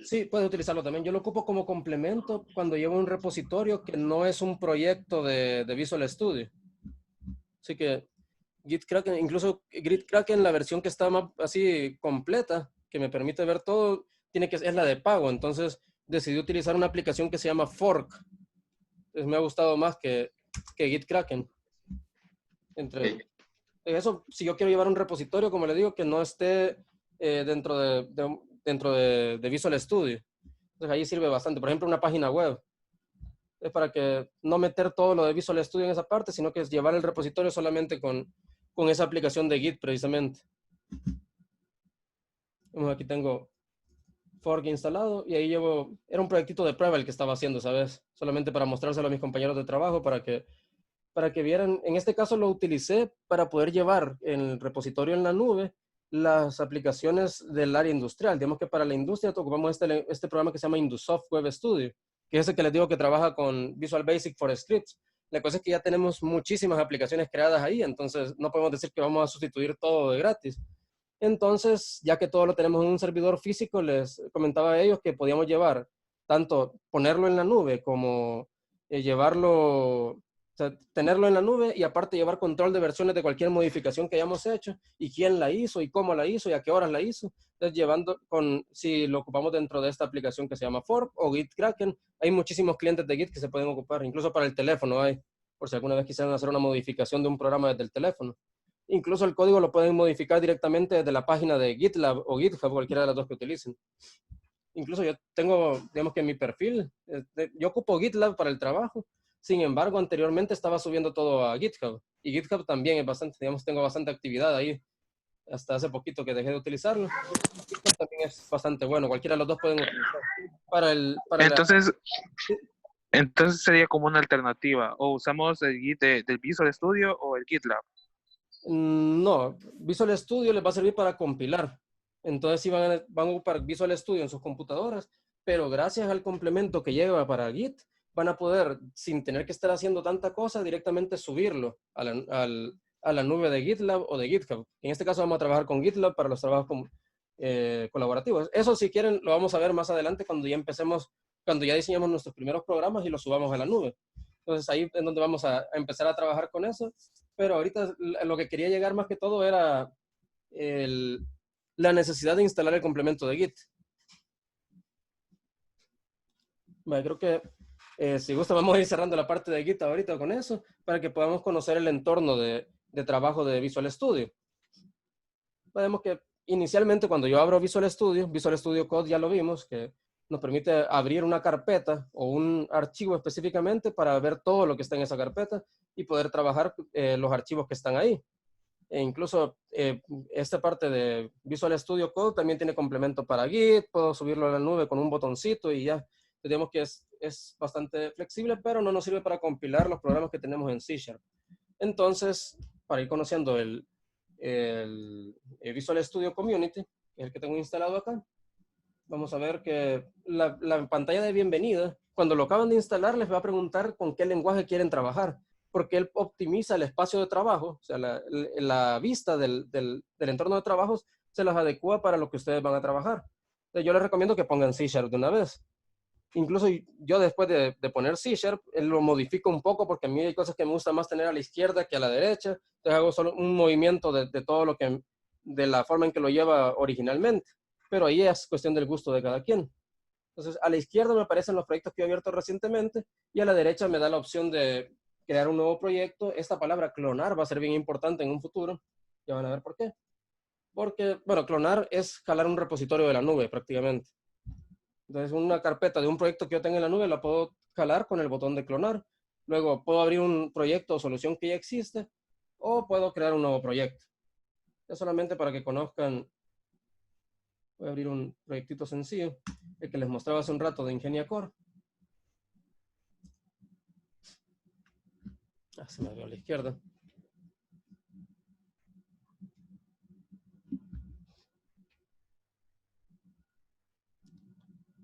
Sí, puede utilizarlo también. Yo lo ocupo como complemento cuando llevo un repositorio que no es un proyecto de Visual Studio. Así que Git Kraken, incluso Git Kraken, la versión que está más así completa, que me permite ver todo, es la de pago. Entonces decidí utilizar una aplicación que se llama Fork. Entonces me ha gustado más que Git Kraken. Eso, si yo quiero llevar un repositorio, como le digo, que no esté dentro de Visual Studio. Entonces ahí sirve bastante. Por ejemplo, una página web. Es para que no meter todo lo de Visual Studio en esa parte, sino que es llevar el repositorio solamente con esa aplicación de Git precisamente. Aquí tengo Fork instalado y ahí era un proyectito de prueba el que estaba haciendo, ¿sabes? Solamente para mostrárselo a mis compañeros de trabajo para que vieran. En este caso lo utilicé para poder llevar en el repositorio en la nube las aplicaciones del área industrial. Digamos que para la industria ocupamos este programa que se llama Indusoft Web Studio, que es el que les digo que trabaja con Visual Basic for Scripts. La cosa es que ya tenemos muchísimas aplicaciones creadas ahí, entonces no podemos decir que vamos a sustituir todo de gratis. Entonces, ya que todo lo tenemos en un servidor físico, les comentaba a ellos que podíamos llevar, tanto ponerlo en la nube como llevarlo, o sea, tenerlo en la nube y aparte llevar control de versiones de cualquier modificación que hayamos hecho y quién la hizo y cómo la hizo y a qué horas la hizo. Entonces, si lo ocupamos dentro de esta aplicación que se llama Fork o Git Kraken, hay muchísimos clientes de Git que se pueden ocupar, incluso para el teléfono hay, por si alguna vez quisieran hacer una modificación de un programa desde el teléfono. Incluso el código lo pueden modificar directamente desde la página de GitLab o GitHub, cualquiera de las dos que utilicen. Incluso yo tengo, digamos que en mi perfil, yo ocupo GitLab para el trabajo. Sin embargo, anteriormente estaba subiendo todo a GitHub. Y GitHub también es bastante, digamos, tengo bastante actividad ahí. Hasta hace poquito que dejé de utilizarlo. GitHub también es bastante bueno. Cualquiera de los dos pueden utilizar. Entonces sería como una alternativa. O usamos el Git del Visual Studio o el GitLab. No, Visual Studio les va a servir para compilar. Entonces sí van a ocupar Visual Studio en sus computadoras, pero gracias al complemento que lleva para Git, van a poder, sin tener que estar haciendo tanta cosa, directamente subirlo a la nube de GitLab o de GitHub. En este caso vamos a trabajar con GitLab para los trabajos colaborativos. Eso, si quieren, lo vamos a ver más adelante cuando ya empecemos, cuando ya diseñamos nuestros primeros programas y los subamos a la nube. Entonces ahí es donde vamos a empezar a trabajar con eso. Pero ahorita lo que quería llegar más que todo era la necesidad de instalar el complemento de Git. Bueno, creo que si gusta vamos a ir cerrando la parte de Git ahorita con eso, para que podamos conocer el entorno de trabajo de Visual Studio. Vemos que inicialmente cuando yo abro Visual Studio Code ya lo vimos, que nos permite abrir una carpeta o un archivo específicamente para ver todo lo que está en esa carpeta y poder trabajar los archivos que están ahí. E incluso esta parte de Visual Studio Code también tiene complemento para Git, puedo subirlo a la nube con un botoncito y ya. Digamos que es bastante flexible, pero no nos sirve para compilar los programas que tenemos en C#. Entonces, para ir conociendo el Visual Studio Community, que es el que tengo instalado acá, vamos a ver que la pantalla de bienvenida, cuando lo acaban de instalar, les va a preguntar con qué lenguaje quieren trabajar, porque él optimiza el espacio de trabajo, o sea, la vista del entorno de trabajos se las adecua para lo que ustedes van a trabajar. Entonces, yo les recomiendo que pongan C# de una vez. Incluso yo después de poner C# lo modifico un poco porque a mí hay cosas que me gusta más tener a la izquierda que a la derecha. Entonces hago solo un movimiento de todo lo que, de la forma en que lo lleva originalmente. Pero ahí es cuestión del gusto de cada quien. Entonces a la izquierda me aparecen los proyectos que he abierto recientemente y a la derecha me da la opción de crear un nuevo proyecto. Esta palabra clonar va a ser bien importante en un futuro. Ya van a ver por qué. Porque, bueno, clonar es jalar un repositorio de la nube prácticamente. Entonces, una carpeta de un proyecto que yo tenga en la nube la puedo jalar con el botón de clonar. Luego puedo abrir un proyecto o solución que ya existe o puedo crear un nuevo proyecto. Es solamente para que conozcan. Voy a abrir un proyectito sencillo, el que les mostraba hace un rato de IngeniaCore. Se me abrió a la izquierda.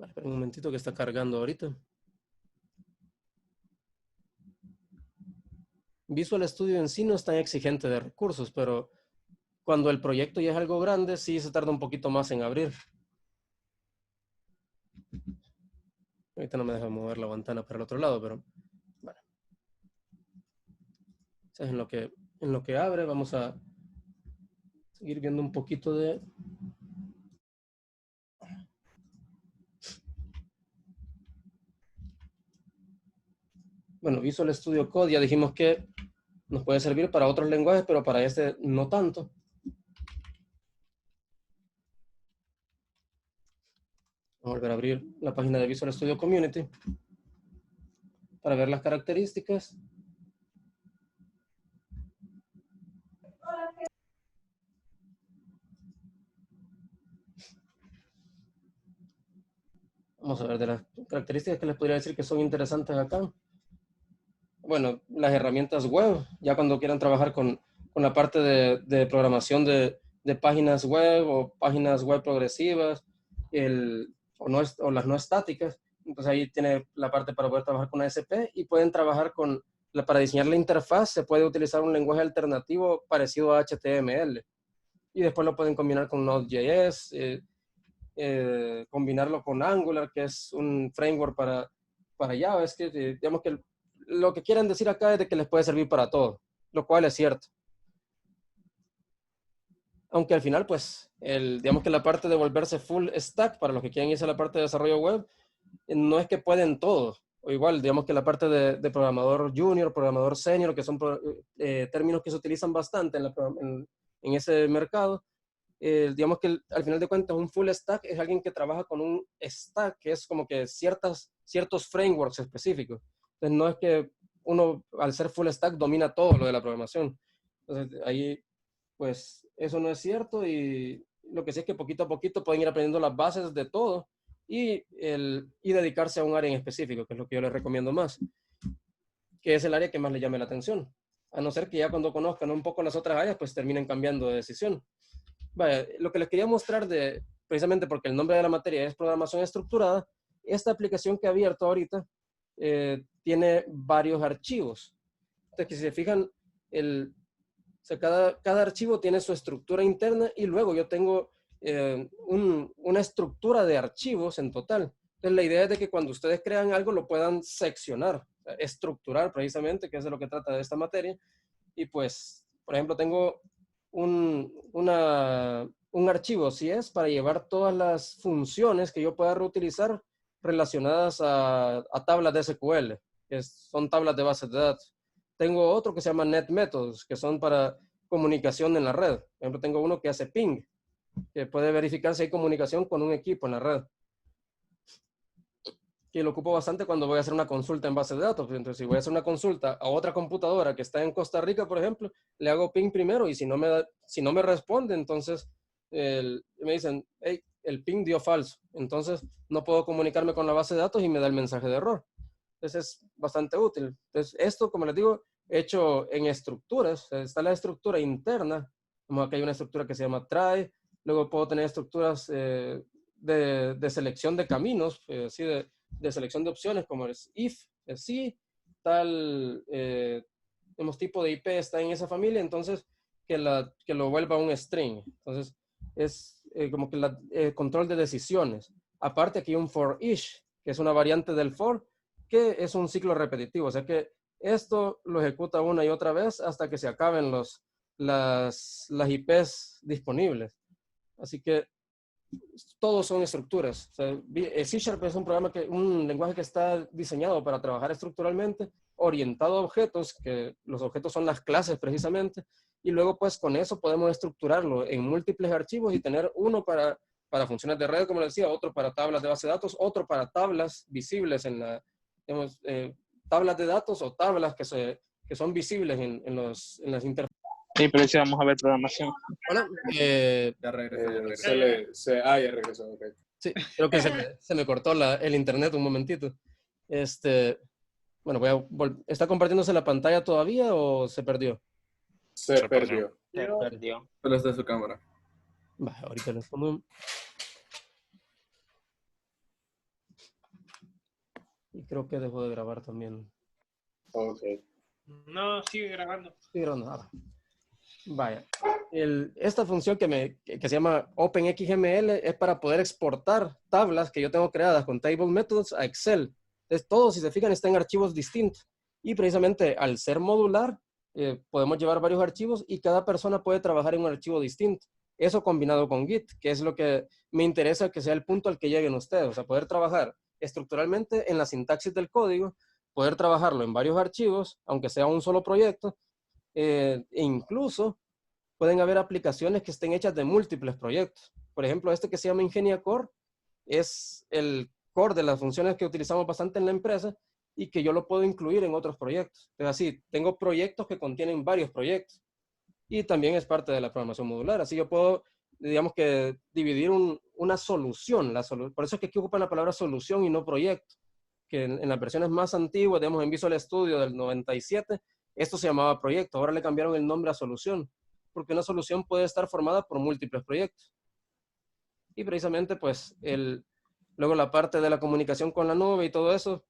Espera un momentito que está cargando ahorita. Visual Studio en sí no es tan exigente de recursos, pero cuando el proyecto ya es algo grande, sí se tarda un poquito más en abrir. Ahorita no me deja mover la ventana para el otro lado, pero bueno. Entonces, en lo que abre, vamos a seguir viendo un poquito de... Bueno, Visual Studio Code ya dijimos que nos puede servir para otros lenguajes, pero para este no tanto. Vamos a volver a abrir la página de Visual Studio Community para ver las características. Vamos a ver de las características que les podría decir que son interesantes acá. Bueno, las herramientas web, ya cuando quieran trabajar con la parte de programación de páginas web o páginas web progresivas o las no estáticas, entonces ahí tiene la parte para poder trabajar con ASP y pueden trabajar para diseñar la interfaz se puede utilizar un lenguaje alternativo parecido a HTML y después lo pueden combinar con Node.js, combinarlo con Angular, que es un framework para Java. Es que digamos que lo que quieren decir acá es de que les puede servir para todo, lo cual es cierto. Aunque al final, pues, digamos que la parte de volverse full stack, para los que quieren irse a la parte de desarrollo web, no es que pueden todo. O igual, digamos que la parte de programador junior, programador senior, que son términos que se utilizan bastante en ese mercado, digamos que al final de cuentas un full stack es alguien que trabaja con un stack, que es como que ciertos frameworks específicos. Entonces no es que uno al ser full stack domina todo lo de la programación. Entonces ahí pues eso no es cierto y lo que sí es que poquito a poquito pueden ir aprendiendo las bases de todo y dedicarse a un área en específico, que es lo que yo les recomiendo más, que es el área que más les llame la atención. A no ser que ya cuando conozcan un poco las otras áreas, pues terminen cambiando de decisión. Vaya, lo que les quería mostrar precisamente porque el nombre de la materia es programación estructurada, esta aplicación que he abierto ahorita tiene varios archivos. Entonces, que si se fijan, O sea, cada archivo tiene su estructura interna y luego yo tengo una estructura de archivos en total. Entonces, la idea es de que cuando ustedes crean algo lo puedan seccionar, o sea, estructurar precisamente, que es de lo que trata de esta materia. Y pues, por ejemplo, tengo un archivo, si es para llevar todas las funciones que yo pueda reutilizar relacionadas a tablas de SQL, son tablas de bases de datos. Tengo otro que se llama Net Methods, que son para comunicación en la red. Por ejemplo, tengo uno que hace ping, que puede verificar si hay comunicación con un equipo en la red. Que lo ocupo bastante cuando voy a hacer una consulta en base de datos. Entonces, si voy a hacer una consulta a otra computadora que está en Costa Rica, por ejemplo, le hago ping primero y si no me responde, entonces me dicen, hey, el ping dio falso. Entonces, no puedo comunicarme con la base de datos y me da el mensaje de error. Entonces, es bastante útil. Entonces, esto, como les digo, hecho en estructuras. Está la estructura interna, como aquí hay una estructura que se llama try. Luego puedo tener estructuras de selección de caminos, así de selección de opciones, como es if, si, tal tipo de IP está en esa familia, entonces que lo vuelva un string. Entonces, es como que control de decisiones. Aparte, aquí un for each, que es una variante del for, que es un ciclo repetitivo. O sea que esto lo ejecuta una y otra vez hasta que se acaben las IPs disponibles. Así que todos son estructuras. O sea, C# es un lenguaje que está diseñado para trabajar estructuralmente, orientado a objetos, que los objetos son las clases precisamente, y luego pues con eso podemos estructurarlo en múltiples archivos y tener uno para funciones de red, como les decía, otro para tablas de base de datos, otro para tablas visibles digamos, tablas de datos o tablas que son visibles en las interfaces. Sí, pero sí vamos a ver programación. Hola, Ya regresó. Ya regresó. Okay. Sí, creo que se me cortó el internet un momentito. Bueno, ¿está compartiéndose la pantalla todavía o se perdió? Se perdió. Se perdió. Solo está su cámara. Va, ahorita les pongo. Y creo que dejó de grabar también. Ok. No, sigue grabando. Estoy grabando. Vaya. Esta función que se llama OpenXML es para poder exportar tablas que yo tengo creadas con Table Methods a Excel. Entonces, todos, si se fijan, están en archivos distintos. Y precisamente al ser modular, podemos llevar varios archivos y cada persona puede trabajar en un archivo distinto. Eso combinado con Git, que es lo que me interesa que sea el punto al que lleguen ustedes. O sea, poder trabajar estructuralmente en la sintaxis del código, poder trabajarlo en varios archivos, aunque sea un solo proyecto, e incluso pueden haber aplicaciones que estén hechas de múltiples proyectos. Por ejemplo, este que se llama Ingenia Core es el core de las funciones que utilizamos bastante en la empresa y que yo lo puedo incluir en otros proyectos. Es así, tengo proyectos que contienen varios proyectos y también es parte de la programación modular. Así yo puedo, digamos que, dividir una solución. Por eso es que aquí ocupan la palabra solución y no proyecto. Que en las versiones más antiguas, digamos en Visual Studio del 97, esto se llamaba proyecto. Ahora le cambiaron el nombre a solución, porque una solución puede estar formada por múltiples proyectos. Y precisamente, pues, luego la parte de la comunicación con la nube y todo eso,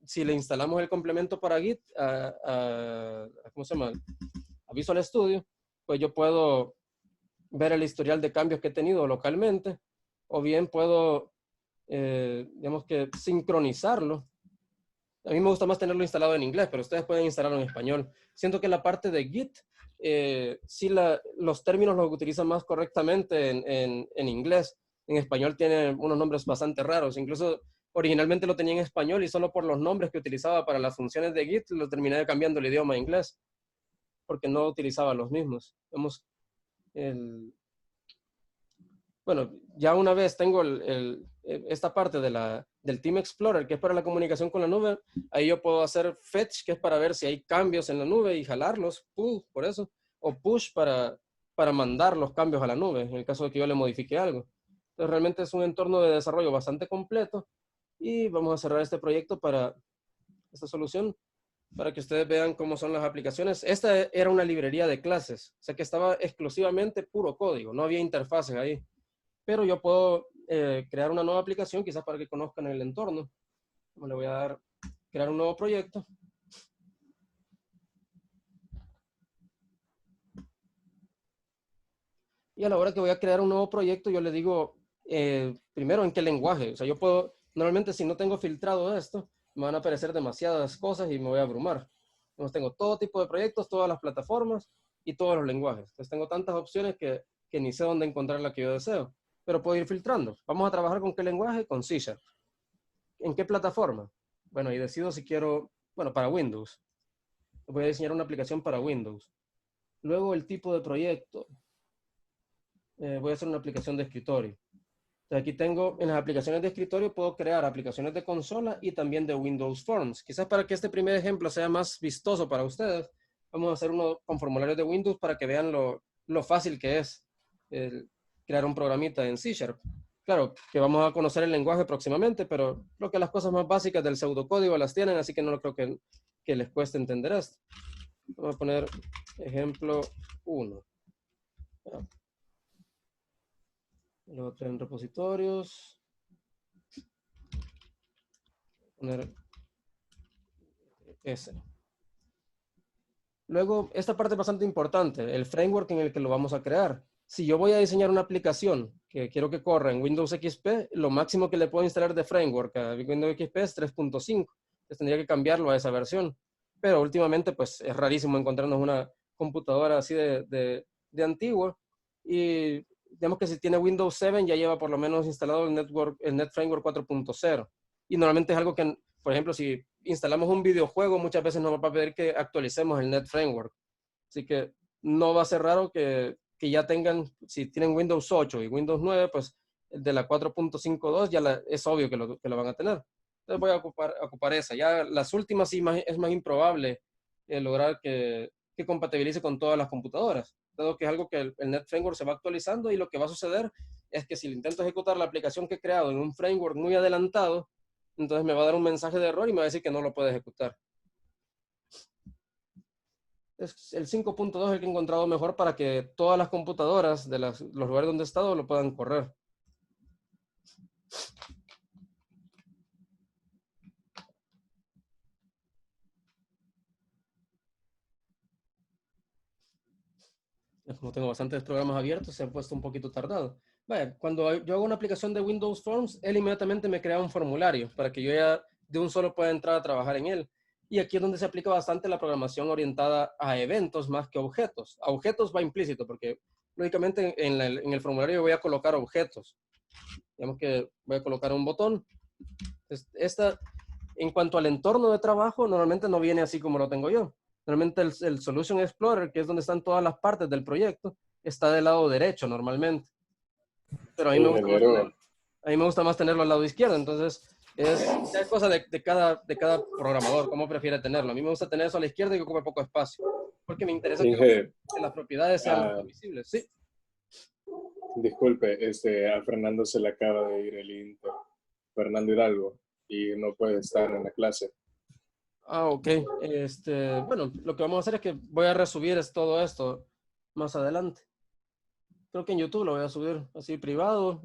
si le instalamos el complemento para Git ¿cómo se llama? A Visual Studio, pues yo puedo ver el historial de cambios que he tenido localmente, o bien puedo, digamos que, sincronizarlo. A mí me gusta más tenerlo instalado en inglés, pero ustedes pueden instalarlo en español. Siento que la parte de Git, sí los términos los utilizan más correctamente en inglés. En español tiene unos nombres bastante raros. Incluso originalmente lo tenía en español y solo por los nombres que utilizaba para las funciones de Git lo terminé cambiando el idioma a inglés, porque no utilizaba los mismos. Bueno, ya una vez tengo esta parte del Team Explorer, que es para la comunicación con la nube, ahí yo puedo hacer fetch, que es para ver si hay cambios en la nube y jalarlos, pull, por eso, o push para mandar los cambios a la nube, en el caso de que yo le modifique algo. Entonces realmente es un entorno de desarrollo bastante completo y vamos a cerrar este proyecto para esta solución, para que ustedes vean cómo son las aplicaciones. Esta era una librería de clases, o sea que estaba exclusivamente puro código, no había interfaces ahí. Pero yo puedo crear una nueva aplicación, quizás para que conozcan el entorno. Como le voy a dar, crear un nuevo proyecto. Y a la hora que voy a crear un nuevo proyecto, yo le digo primero en qué lenguaje. O sea, yo puedo, normalmente si no tengo filtrado esto, me van a aparecer demasiadas cosas y me voy a abrumar. Entonces tengo todo tipo de proyectos, todas las plataformas y todos los lenguajes. Entonces tengo tantas opciones que ni sé dónde encontrar la que yo deseo. Pero puedo ir filtrando. Vamos a trabajar con qué lenguaje, con C#. ¿En qué plataforma? Bueno, y decido si quiero, bueno, para Windows. Voy a diseñar una aplicación para Windows. Luego el tipo de proyecto. Voy a hacer una aplicación de escritorio. Entonces aquí tengo, en las aplicaciones de escritorio puedo crear aplicaciones de consola y también de Windows Forms. Quizás para que este primer ejemplo sea más vistoso para ustedes, vamos a hacer uno con formularios de Windows para que vean lo fácil que es crear un programita en C#. Claro, que vamos a conocer el lenguaje próximamente, pero creo que las cosas más básicas del pseudocódigo las tienen, así que no creo que les cueste entender esto. Vamos a poner ejemplo 1. Luego en repositorios. Poner S. Luego, esta parte es bastante importante, el framework en el que lo vamos a crear. Si yo voy a diseñar una aplicación que quiero que corra en Windows XP, lo máximo que le puedo instalar de framework a Windows XP es 3.5. Entonces tendría que cambiarlo a esa versión. Pero últimamente, pues, es rarísimo encontrarnos una computadora así de antigua. Y digamos que si tiene Windows 7 ya lleva por lo menos instalado el NetFramework 4.0. Y normalmente es algo que, por ejemplo, si instalamos un videojuego, muchas veces nos va a pedir que actualicemos el NetFramework. Así que no va a ser raro que ya tengan, si tienen Windows 8 y Windows 9, pues el de la 4.52 ya es obvio que lo van a tener. Entonces voy a ocupar esa. Ya las últimas sí es más improbable lograr que compatibilice con todas las computadoras. Dado que es algo que el NetFramework se va actualizando y lo que va a suceder es que si le intento ejecutar la aplicación que he creado en un framework muy adelantado, entonces me va a dar un mensaje de error y me va a decir que no lo puede ejecutar. Es el 5.2 el que he encontrado mejor para que todas las computadoras de los lugares donde he estado lo puedan correr. Como tengo bastantes programas abiertos, se ha puesto un poquito tardado. Vaya, cuando yo hago una aplicación de Windows Forms, él inmediatamente me crea un formulario para que yo ya de un solo pueda entrar a trabajar en él. Y aquí es donde se aplica bastante la programación orientada a eventos más que a objetos. A objetos va implícito, porque lógicamente en el formulario voy a colocar objetos. Digamos que voy a colocar un botón. En cuanto al entorno de trabajo, normalmente no viene así como lo tengo yo. Normalmente el Solution Explorer, que es donde están todas las partes del proyecto, está del lado derecho normalmente. Pero a mí me gusta más tenerlo al lado izquierdo. Entonces, es cosa de cada programador, cómo prefiere tenerlo. A mí me gusta tener eso a la izquierda y que ocupe poco espacio. Porque me interesa que las propiedades sean visibles. Sí. Disculpe, a Fernando se le acaba de ir el Inter. Fernando Hidalgo. Y no puede estar en la clase. Ok. Bueno, lo que vamos a hacer es que voy a resubir todo esto más adelante. Creo que en YouTube lo voy a subir así privado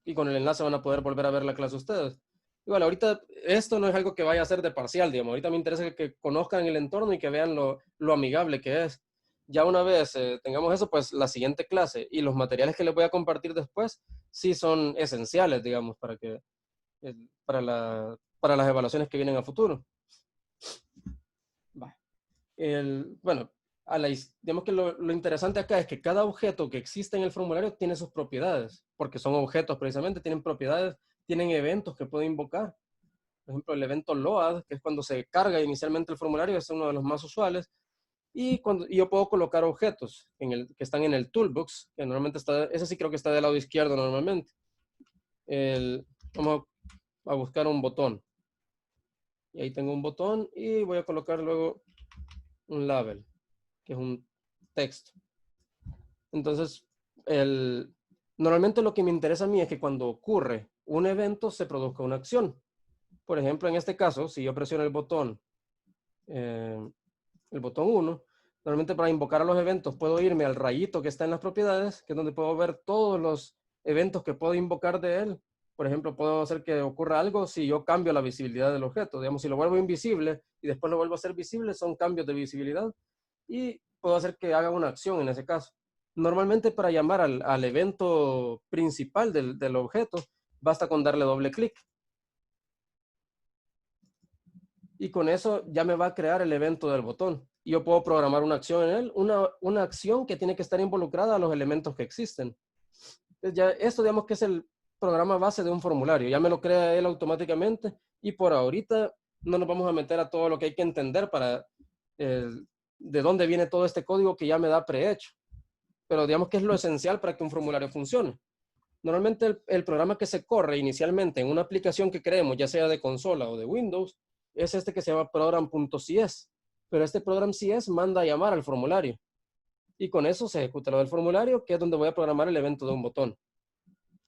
y con el enlace van a poder volver a ver la clase ustedes. Igual, ahorita esto no es algo que vaya a ser de parcial, digamos. Ahorita me interesa que conozcan el entorno y que vean lo amigable que es. Ya una vez tengamos eso, pues la siguiente clase y los materiales que les voy a compartir después sí son esenciales, digamos, para las evaluaciones que vienen a futuro. Bueno, digamos que lo interesante acá es que cada objeto que existe en el formulario tiene sus propiedades, porque son objetos precisamente, tienen propiedades, tienen eventos que pueden invocar. Por ejemplo, el evento load, que es cuando se carga inicialmente el formulario, es uno de los más usuales. Y yo puedo colocar objetos que están en el toolbox, que normalmente ese sí creo que está del lado izquierdo normalmente. Vamos a buscar un botón. Y ahí tengo un botón y voy a colocar luego un label, que es un texto. Entonces, normalmente lo que me interesa a mí es que cuando ocurre un evento se produzca una acción. Por ejemplo, en este caso, si yo presiono el botón 1, normalmente para invocar a los eventos puedo irme al rayito que está en las propiedades, que es donde puedo ver todos los eventos que puedo invocar de él. Por ejemplo, puedo hacer que ocurra algo si yo cambio la visibilidad del objeto. Digamos, si lo vuelvo invisible y después lo vuelvo a hacer visible, son cambios de visibilidad. Y puedo hacer que haga una acción en ese caso. Normalmente para llamar al evento principal del objeto, basta con darle doble clic. Y con eso ya me va a crear el evento del botón. Y yo puedo programar una acción en él, una acción que tiene que estar involucrada a los elementos que existen. Entonces ya esto digamos que es el programa base de un formulario. Ya me lo crea él automáticamente y por ahorita no nos vamos a meter a todo lo que hay que entender para de dónde viene todo este código que ya me da prehecho. Pero digamos que es lo esencial para que un formulario funcione. Normalmente el programa que se corre inicialmente en una aplicación que creemos, ya sea de consola o de Windows, es este que se llama program.cs. Pero este program.cs manda a llamar al formulario. Y con eso se ejecuta lo del formulario, que es donde voy a programar el evento de un botón.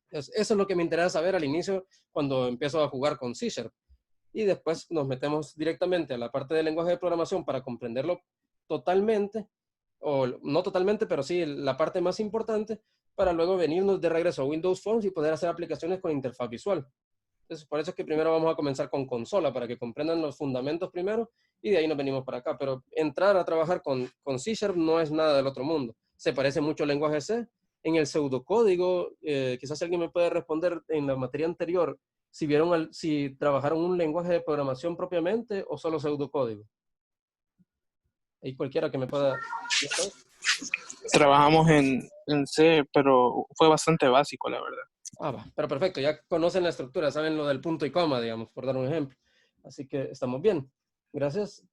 Entonces, eso es lo que me interesa saber al inicio cuando empiezo a jugar con C#. Y después nos metemos directamente a la parte del lenguaje de programación para comprenderlo totalmente, o no totalmente, pero sí la parte más importante, para luego venirnos de regreso a Windows Forms y poder hacer aplicaciones con interfaz visual. Entonces, por eso es que primero vamos a comenzar con consola, para que comprendan los fundamentos primero, y de ahí nos venimos para acá. Pero entrar a trabajar con C# no es nada del otro mundo. Se parece mucho al lenguaje C. En el pseudocódigo, quizás alguien me puede responder en la materia anterior, si trabajaron un lenguaje de programación propiamente o solo pseudocódigo. Hay cualquiera que me pueda... Trabajamos en C, pero fue bastante básico, la verdad. Va, pero perfecto, ya conocen la estructura, saben lo del punto y coma, digamos, por dar un ejemplo. Así que estamos bien. Gracias.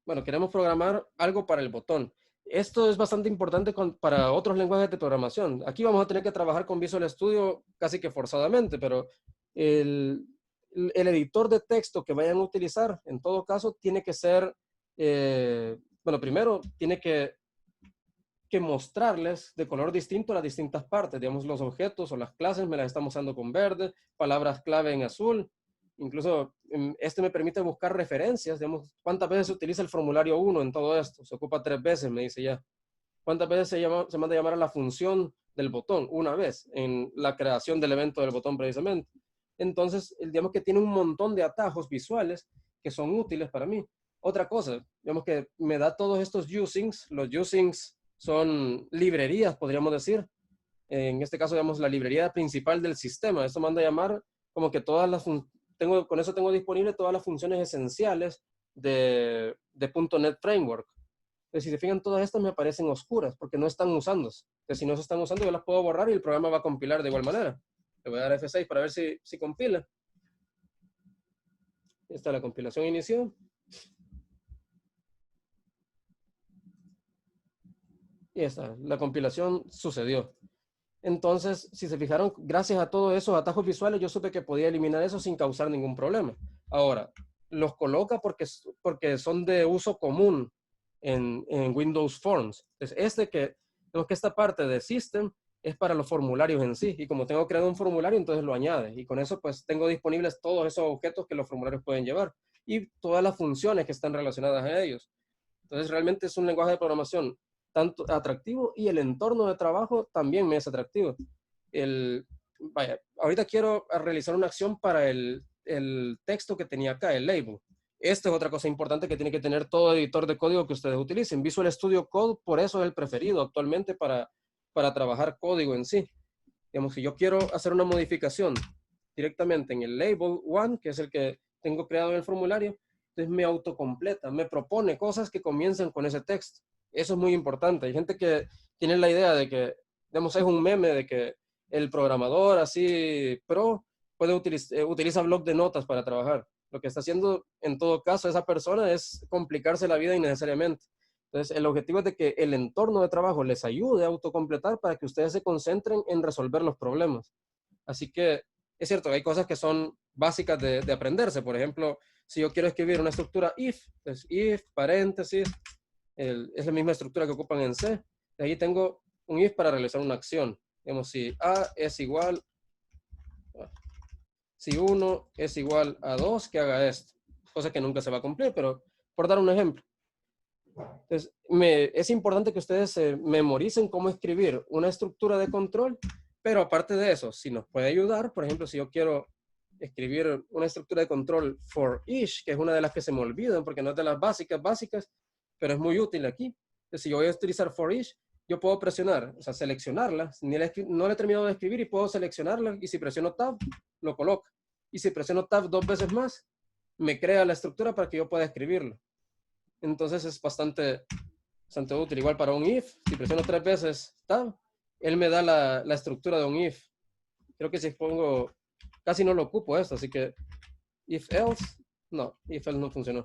Bueno, queremos programar algo para el botón. Esto es bastante importante para otros lenguajes de programación. Aquí vamos a tener que trabajar con Visual Studio casi que forzadamente, pero el editor de texto que vayan a utilizar, en todo caso, tiene que ser, bueno, primero tiene que mostrarles de color distinto las distintas partes. Digamos, los objetos o las clases me las estamos usando con verde, palabras clave en azul. Incluso este me permite buscar referencias. Digamos, ¿cuántas veces se utiliza el formulario 1 en todo esto? Se ocupa 3 veces, me dice ya. ¿Cuántas veces se manda a llamar a la función del botón? Una vez, en la creación del evento del botón precisamente. Entonces, digamos que tiene un montón de atajos visuales que son útiles para mí. Otra cosa, digamos que me da todos estos usings. Los usings son librerías, podríamos decir. En este caso, digamos, la librería principal del sistema. Esto manda a llamar como que todas las con eso tengo disponible todas las funciones esenciales de .NET Framework. Entonces, si se fijan, todas estas me aparecen oscuras porque no están usándose. Entonces, si no se están usando, yo las puedo borrar y el programa va a compilar de igual manera. Le voy a dar F6 para ver si compila. Esta es la compilación inició. Y esta, la compilación sucedió. Entonces, si se fijaron, gracias a todos esos atajos visuales, yo supe que podía eliminar eso sin causar ningún problema. Ahora, los coloca porque son de uso común en Windows Forms. Entonces, tengo que esta parte de System es para los formularios en sí. Y como tengo creado un formulario, entonces lo añade. Y con eso, pues, tengo disponibles todos esos objetos que los formularios pueden llevar. Y todas las funciones que están relacionadas a ellos. Entonces, realmente es un lenguaje de programación tanto atractivo y el entorno de trabajo también me es atractivo. Ahorita quiero realizar una acción para el texto que tenía acá, el label. Esta es otra cosa importante que tiene que tener todo editor de código que ustedes utilicen. Visual Studio Code, por eso es el preferido actualmente para trabajar código en sí. Digamos, si yo quiero hacer una modificación directamente en el label 1, que es el que tengo creado en el formulario, entonces me autocompleta, me propone cosas que comiencen con ese texto. Eso es muy importante. Hay gente que tiene la idea de que, digamos, es un meme de que el programador así pro utiliza bloc de notas para trabajar. Lo que está haciendo en todo caso esa persona es complicarse la vida innecesariamente. Entonces, el objetivo es de que el entorno de trabajo les ayude a autocompletar para que ustedes se concentren en resolver los problemas. Así que es cierto, hay cosas que son básicas de aprenderse. Por ejemplo, si yo quiero escribir una estructura if, pues if, paréntesis, es la misma estructura que ocupan en C. De ahí tengo un if para realizar una acción. Digamos, si A es igual, si 1 es igual a 2, que haga esto. Cosa que nunca se va a cumplir, pero por dar un ejemplo. Entonces, es importante que ustedes se memoricen cómo escribir una estructura de control, pero aparte de eso, si nos puede ayudar, por ejemplo, si yo quiero escribir una estructura de control for each, que es una de las que se me olvidan porque no es de las básicas, pero es muy útil aquí. Entonces, si yo voy a utilizar for each, yo puedo presionar, o sea, seleccionarla. No la he terminado de escribir y puedo seleccionarla, y si presiono tab, lo coloca. Y si presiono tab 2 veces más, me crea la estructura para que yo pueda escribirlo. Entonces es bastante útil. Igual para un if, si presiono 3 veces tab, él me da la estructura de un if. Creo que si pongo, casi no lo ocupo esto, así que if else, no, if else no funcionó.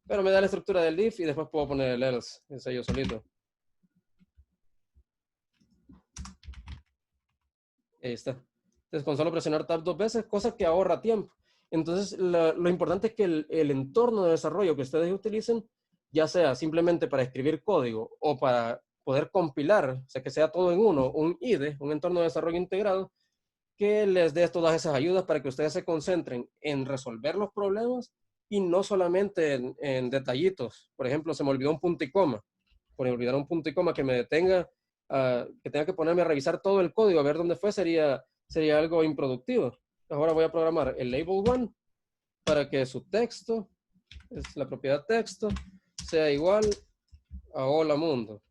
Pero me da la estructura del if y después puedo poner el else, ese yo solito. Ahí está. Entonces con solo presionar tab 2 veces, cosa que ahorra tiempo. Entonces lo importante es que el entorno de desarrollo que ustedes utilicen, ya sea simplemente para escribir código o para poder compilar, o sea que sea todo en uno, un IDE, un entorno de desarrollo integrado, que les dé todas esas ayudas para que ustedes se concentren en resolver los problemas y no solamente en detallitos. Por ejemplo, se me olvidó un punto y coma. Por olvidar un punto y coma que me detenga, que tenga que ponerme a revisar todo el código, a ver dónde fue, sería algo improductivo. Ahora voy a programar el label one para que su texto, es la propiedad texto, sea igual a hola mundo.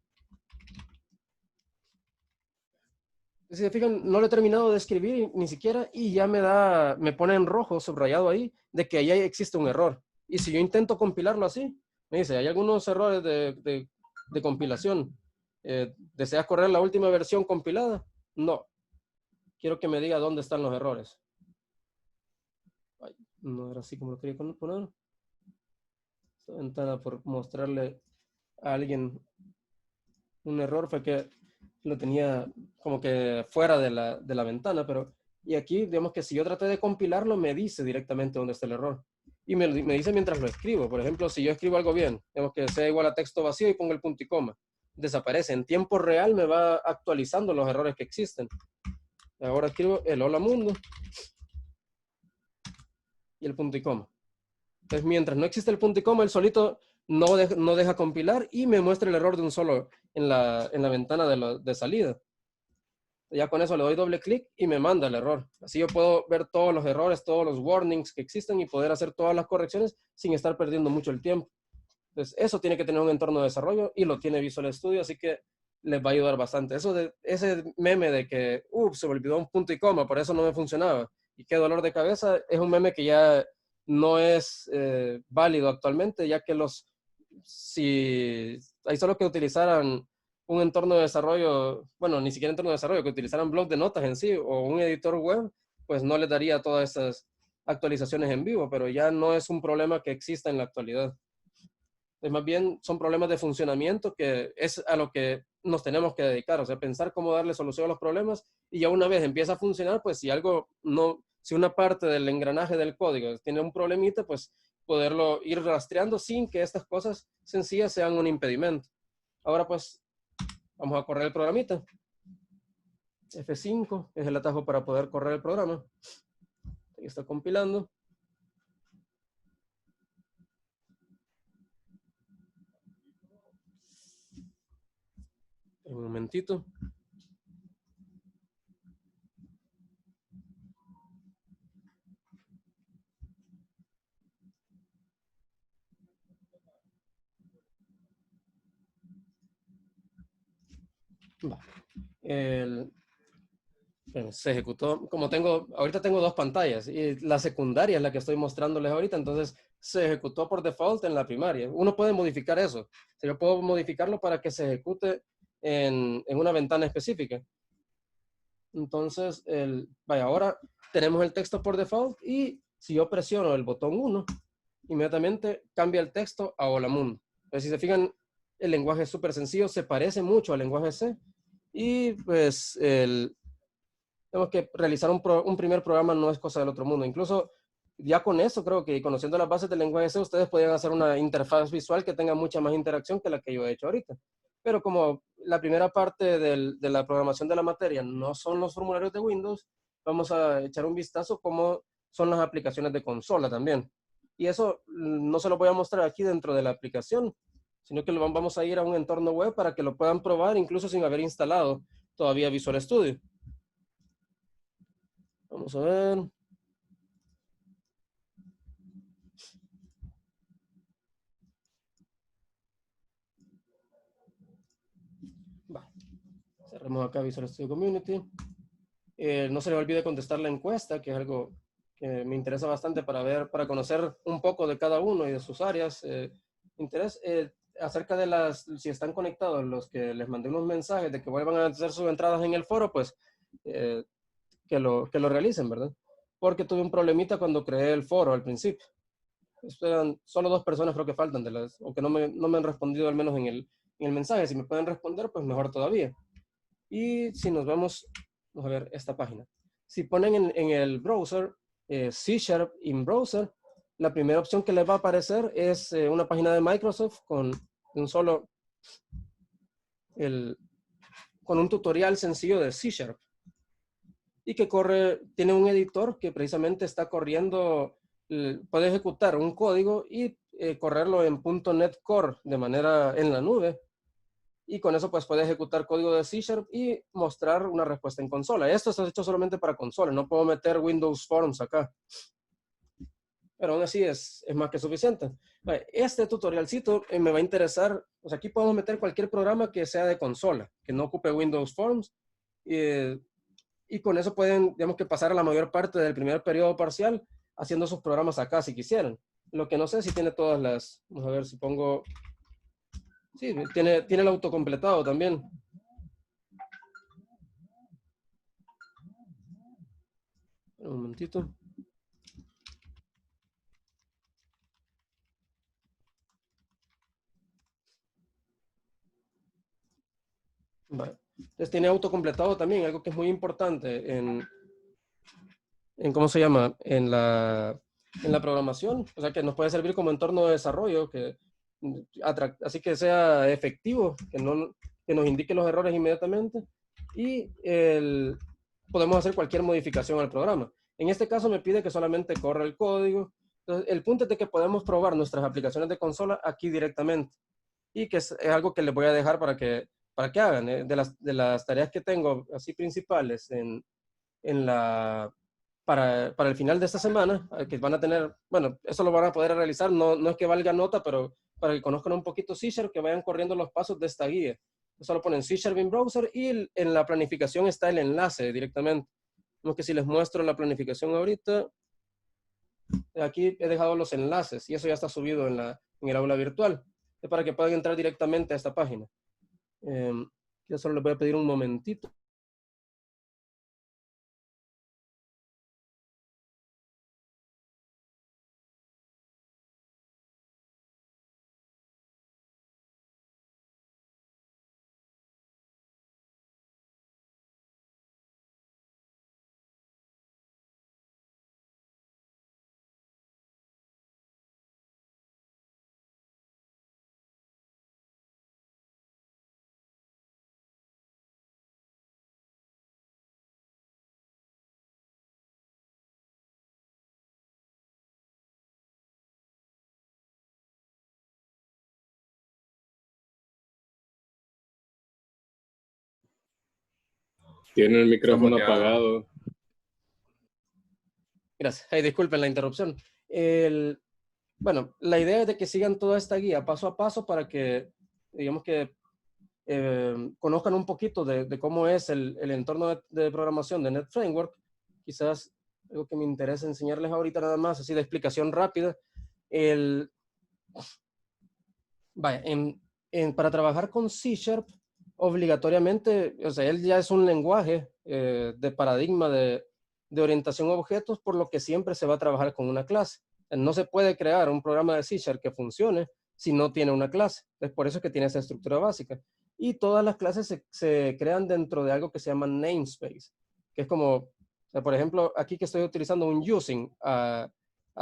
Si se fijan, no lo he terminado de escribir ni siquiera y ya me pone en rojo subrayado ahí de que ahí existe un error. Y si yo intento compilarlo así, me dice, hay algunos errores de compilación. ¿Deseas correr la última versión compilada? No. Quiero que me diga dónde están los errores. Ay, no era así como lo quería poner. Esta ventana, por mostrarle a alguien un error, fue que lo tenía como que fuera de la ventana, pero y aquí digamos que si yo traté de compilarlo me dice directamente dónde está el error y me dice mientras lo escribo. Por ejemplo, si yo escribo algo bien, digamos que sea igual a texto vacío y pongo el punto y coma, desaparece. En tiempo real me va actualizando los errores que existen. Ahora escribo el hola mundo y el punto y coma. Entonces mientras no existe el punto y coma, el solito no deja compilar y me muestra el error de un solo en la ventana de salida. Ya con eso le doy doble clic y me manda el error. Así yo puedo ver todos los errores, todos los warnings que existen y poder hacer todas las correcciones sin estar perdiendo mucho el tiempo. Entonces eso tiene que tener un entorno de desarrollo y lo tiene Visual Studio, así que les va a ayudar bastante. Ese meme de que, se me olvidó un punto y coma, por eso no me funcionaba y qué dolor de cabeza, es un meme que ya no es válido actualmente, ya que si hay solo que utilizaran un entorno de desarrollo, bueno, ni siquiera entorno de desarrollo, que utilizaran blog de notas en sí o un editor web, pues no les daría todas esas actualizaciones en vivo, pero ya no es un problema que exista en la actualidad. Es más bien son problemas de funcionamiento que es a lo que nos tenemos que dedicar, o sea, pensar cómo darle solución a los problemas y ya una vez empieza a funcionar, pues si una parte del engranaje del código tiene un problemita, pues poderlo ir rastreando sin que estas cosas sencillas sean un impedimento. Ahora pues vamos a correr el programita. F5 es el atajo para poder correr el programa. Ahí está compilando. Un momentito. Va. Se ejecutó, ahorita tengo dos pantallas y la secundaria es la que estoy mostrándoles ahorita, entonces se ejecutó por default en la primaria. Uno puede modificar eso. Yo puedo modificarlo para que se ejecute en una ventana específica. Entonces, ahora tenemos el texto por default y si yo presiono el botón 1, inmediatamente cambia el texto a hola mundo. Entonces, si se fijan, el lenguaje es súper sencillo, se parece mucho al lenguaje C y pues tenemos que realizar un primer programa no es cosa del otro mundo. Incluso ya con eso creo que conociendo las bases del lenguaje C, ustedes podrían hacer una interfaz visual que tenga mucha más interacción que la que yo he hecho ahorita. Pero como la primera parte de la programación de la materia no son los formularios de Windows, vamos a echar un vistazo cómo son las aplicaciones de consola también. Y eso no se lo voy a mostrar aquí dentro de la aplicación, sino que vamos a ir a un entorno web para que lo puedan probar incluso sin haber instalado todavía Visual Studio. Vamos a ver. Tenemos acá Visual Studio Community. No se le olvide contestar la encuesta, que es algo que me interesa bastante para conocer un poco de cada uno y de sus áreas. Interés acerca de si están conectados, los que les mandé unos mensajes de que vuelvan a hacer sus entradas en el foro, pues que lo realicen, ¿verdad? Porque tuve un problemita cuando creé el foro al principio. Eran solo 2 personas creo que faltan o que no me han respondido al menos en el mensaje. Si me pueden responder, pues mejor todavía. Y si nos vamos a ver esta página. Si ponen en el browser C# in browser, la primera opción que les va a aparecer es una página de Microsoft con un tutorial sencillo de C# y que tiene un editor que precisamente está corriendo, puede ejecutar un código y correrlo en .NET Core de manera en la nube. Y con eso pues puede ejecutar código de C# y mostrar una respuesta en consola. Esto está hecho solamente para consola, no puedo meter Windows Forms acá. Pero aún así es más que suficiente. Este tutorialcito me va a interesar, o sea, aquí podemos meter cualquier programa que sea de consola, que no ocupe Windows Forms, y con eso pueden, digamos que pasar a la mayor parte del primer periodo parcial haciendo sus programas acá si quisieran. Lo que no sé si tiene todas las, vamos a ver si pongo, sí, tiene el autocompletado también. Un momentito. Vale. Entonces tiene autocompletado también, algo que es muy importante en ¿cómo se llama? En la programación. O sea, que nos puede servir como entorno de desarrollo, así que sea efectivo, que nos indique los errores inmediatamente. Y podemos hacer cualquier modificación al programa. En este caso me pide que solamente corra el código. Entonces, el punto es de que podemos probar nuestras aplicaciones de consola aquí directamente. Y que es algo que les voy a dejar para que hagan. De las tareas que tengo así principales para el final de esta semana, que van a tener, bueno, eso lo van a poder realizar, no es que valga nota, pero para que conozcan un poquito C#, que vayan corriendo los pasos de esta guía. Solo ponen C# in browser y en la planificación está el enlace directamente. Como que si les muestro la planificación ahorita, aquí he dejado los enlaces y eso ya está subido en el aula virtual, para que puedan entrar directamente a esta página. Yo solo les voy a pedir un momentito. Tiene el micrófono apagado. Gracias. Hey, disculpen la interrupción. Bueno, la idea es de que sigan toda esta guía paso a paso para que, digamos que, conozcan un poquito de cómo es el entorno de programación de Net Framework. Quizás algo que me interesa enseñarles ahorita nada más, así de explicación rápida. Vaya, para trabajar con C#, obligatoriamente, o sea, él ya es un lenguaje de paradigma de orientación a objetos, por lo que siempre se va a trabajar con una clase. No se puede crear un programa de C# que funcione si no tiene una clase. Es por eso que tiene esa estructura básica. Y todas las clases se crean dentro de algo que se llama namespace, que es como, o sea, por ejemplo, aquí que estoy utilizando un using a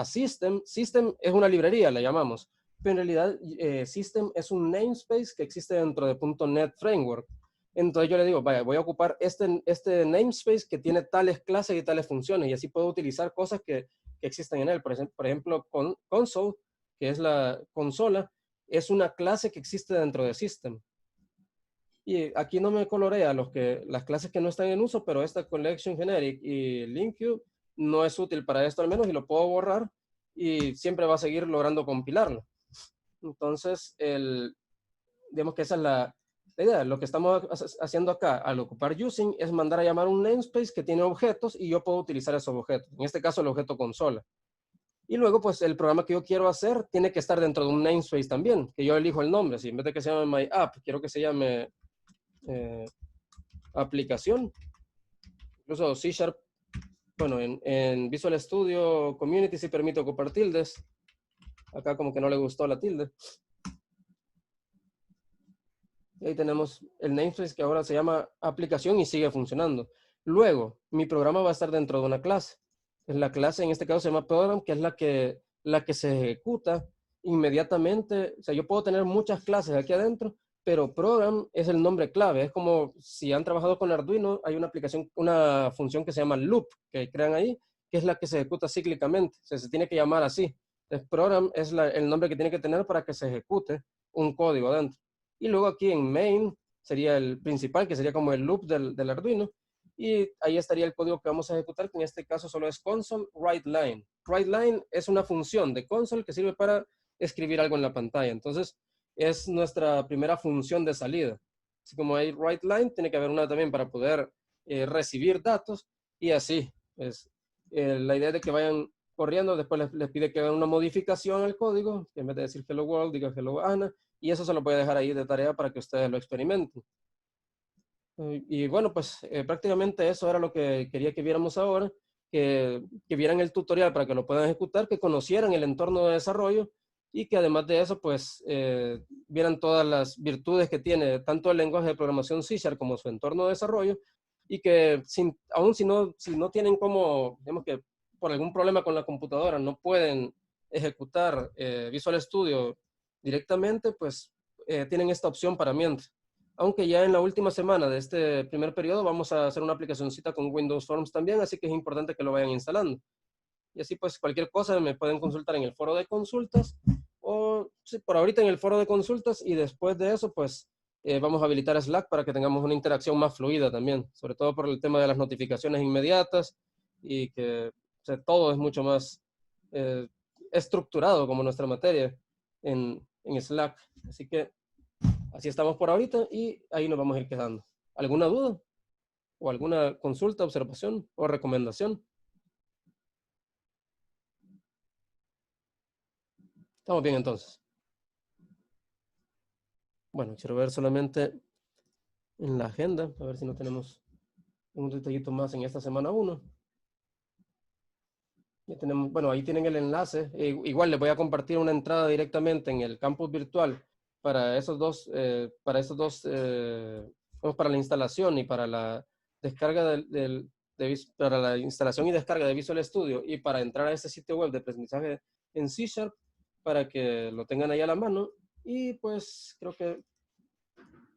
system. System es una librería, la llamamos. Pero en realidad System es un namespace que existe dentro de .NET Framework. Entonces yo le digo, vaya, voy a ocupar este namespace que tiene tales clases y tales funciones, y así puedo utilizar cosas que existen en él. Por ejemplo, console, que es la consola, es una clase que existe dentro de System. Y aquí no me colorea las clases que no están en uso, pero esta collection generic y LinkQ no es útil para esto al menos, y lo puedo borrar y siempre va a seguir logrando compilarlo. Entonces, digamos que esa es la idea, lo que estamos haciendo acá al ocupar using es mandar a llamar un namespace que tiene objetos y yo puedo utilizar esos objetos. En este caso el objeto consola. Y luego pues el programa que yo quiero hacer tiene que estar dentro de un namespace también, que yo elijo el nombre. Si en vez de que se llame my app, quiero que se llame aplicación. Incluso C#, bueno, en Visual Studio Community sí permite ocupar tildes. Acá como que no le gustó la tilde. Y ahí tenemos el namespace que ahora se llama aplicación y sigue funcionando. Luego, mi programa va a estar dentro de una clase. La clase en este caso se llama program, que es la que se ejecuta inmediatamente. O sea, yo puedo tener muchas clases aquí adentro, pero program es el nombre clave. Es como si han trabajado con Arduino, hay una aplicación, una función que se llama loop, que crean ahí, que es la que se ejecuta cíclicamente. O sea, se tiene que llamar así. Entonces, program es el nombre que tiene que tener para que se ejecute un código adentro. Y luego aquí en main sería el principal, que sería como el loop del Arduino. Y ahí estaría el código que vamos a ejecutar, que en este caso solo es console write line. Write line es una función de console que sirve para escribir algo en la pantalla. Entonces, es nuestra primera función de salida. Así como hay write line, tiene que haber una también para poder recibir datos. Y así, es la idea de que vayan corriendo, después les pide que hagan una modificación al código, que en vez de decir hello world, diga hello Anna. Y eso se lo voy a dejar ahí de tarea para que ustedes lo experimenten. Y bueno, pues prácticamente eso era lo que quería que viéramos ahora, que vieran el tutorial para que lo puedan ejecutar, que conocieran el entorno de desarrollo y que además de eso, pues vieran todas las virtudes que tiene tanto el lenguaje de programación C# como su entorno de desarrollo y que aún si no tienen como, digamos que por algún problema con la computadora no pueden ejecutar Visual Studio directamente, pues tienen esta opción para mientras. Aunque ya en la última semana de este primer periodo vamos a hacer una aplicacioncita con Windows Forms también, así que es importante que lo vayan instalando. Y así pues cualquier cosa me pueden consultar en el foro de consultas o sí, por ahorita en el foro de consultas y después de eso pues vamos a habilitar Slack para que tengamos una interacción más fluida también, sobre todo por el tema de las notificaciones inmediatas y que o sea, todo es mucho más estructurado como nuestra materia en Slack. Así que así estamos por ahorita y ahí nos vamos a ir quedando. ¿Alguna duda? ¿O alguna consulta, observación o recomendación? Estamos bien entonces. Bueno, quiero ver solamente en la agenda, a ver si no tenemos un detallito más en esta semana 1. Ya tenemos, bueno, ahí tienen el enlace. Igual les voy a compartir una entrada directamente en el campus virtual para esos dos, para la instalación y para la descarga para la instalación y descarga de Visual Studio y para entrar a ese sitio web de aprendizaje en C# para que lo tengan ahí a la mano. Y pues creo que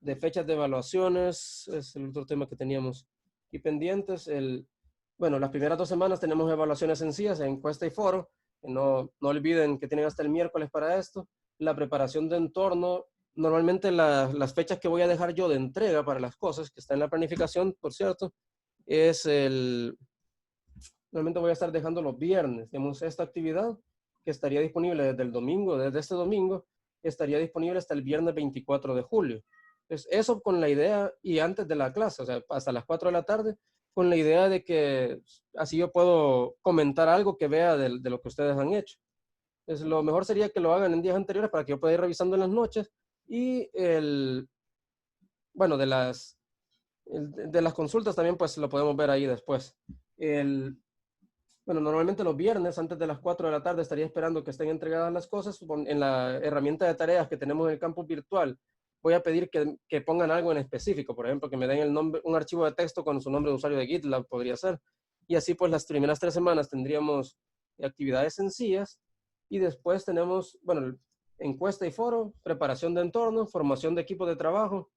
de fechas de evaluaciones es el otro tema que teníamos aquí pendientes. Bueno, las primeras 2 semanas tenemos evaluaciones sencillas, encuesta y foro. No olviden que tienen hasta el miércoles para esto. La preparación de entorno, normalmente las fechas que voy a dejar yo de entrega para las cosas, que está en la planificación, por cierto, normalmente voy a estar dejando los viernes. Tenemos esta actividad que estaría disponible desde este domingo, estaría disponible hasta el viernes 24 de julio. Entonces, eso con la idea, y antes de la clase, o sea, hasta las 4 de la tarde, con la idea de que así yo puedo comentar algo que vea de lo que ustedes han hecho. Entonces, lo mejor sería que lo hagan en días anteriores para que yo pueda ir revisando en las noches. Y bueno, de las consultas también pues lo podemos ver ahí después. Bueno, normalmente los viernes antes de las 4 de la tarde estaría esperando que estén entregadas las cosas. En la herramienta de tareas que tenemos en el campus virtual voy a pedir que pongan algo en específico, por ejemplo, que me den un archivo de texto con su nombre de usuario de GitLab, podría ser. Y así pues las primeras 3 semanas tendríamos actividades sencillas y después tenemos, bueno, encuesta y foro, preparación de entorno, formación de equipo de trabajo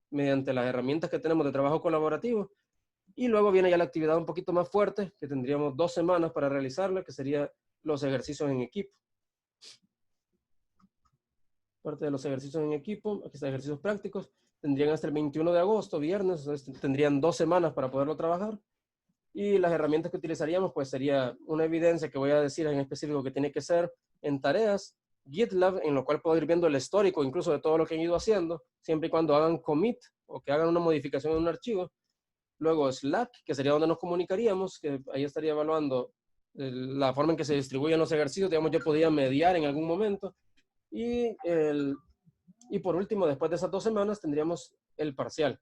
mediante las herramientas que tenemos de trabajo colaborativo. Y luego viene ya la actividad un poquito más fuerte, que tendríamos 2 semanas para realizarla, que sería los ejercicios en equipo. Parte de los ejercicios en equipo, aquí están ejercicios prácticos, tendrían hasta el 21 de agosto, viernes, entonces tendrían 2 semanas para poderlo trabajar. Y las herramientas que utilizaríamos, pues sería una evidencia que voy a decir en específico que tiene que ser en tareas, GitLab, en lo cual puedo ir viendo el histórico, incluso de todo lo que han ido haciendo, siempre y cuando hagan commit o que hagan una modificación en un archivo. Luego Slack, que sería donde nos comunicaríamos, que ahí estaría evaluando la forma en que se distribuyen los ejercicios, digamos, yo podía mediar en algún momento. Y por último, después de esas 2 semanas, tendríamos el parcial,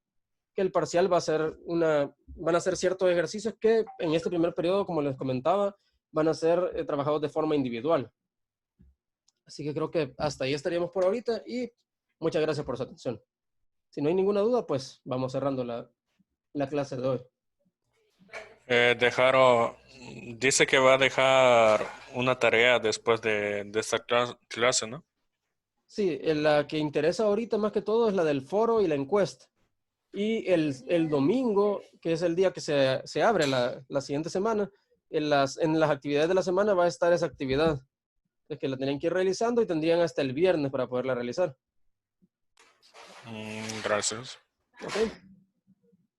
que el parcial van a ser ciertos ejercicios que en este primer periodo, como les comentaba, van a ser trabajados de forma individual. Así que creo que hasta ahí estaríamos por ahorita y muchas gracias por su atención. Si no hay ninguna duda, pues vamos cerrando la clase de hoy. Dice que va a dejar una tarea después de esta clase, ¿no? Sí, la que interesa ahorita más que todo es la del foro y la encuesta. Y el domingo, que es el día que se abre la siguiente semana, en las actividades de la semana va a estar esa actividad. Es que la tenían que ir realizando y tendrían hasta el viernes para poderla realizar. Gracias. ¿Ok?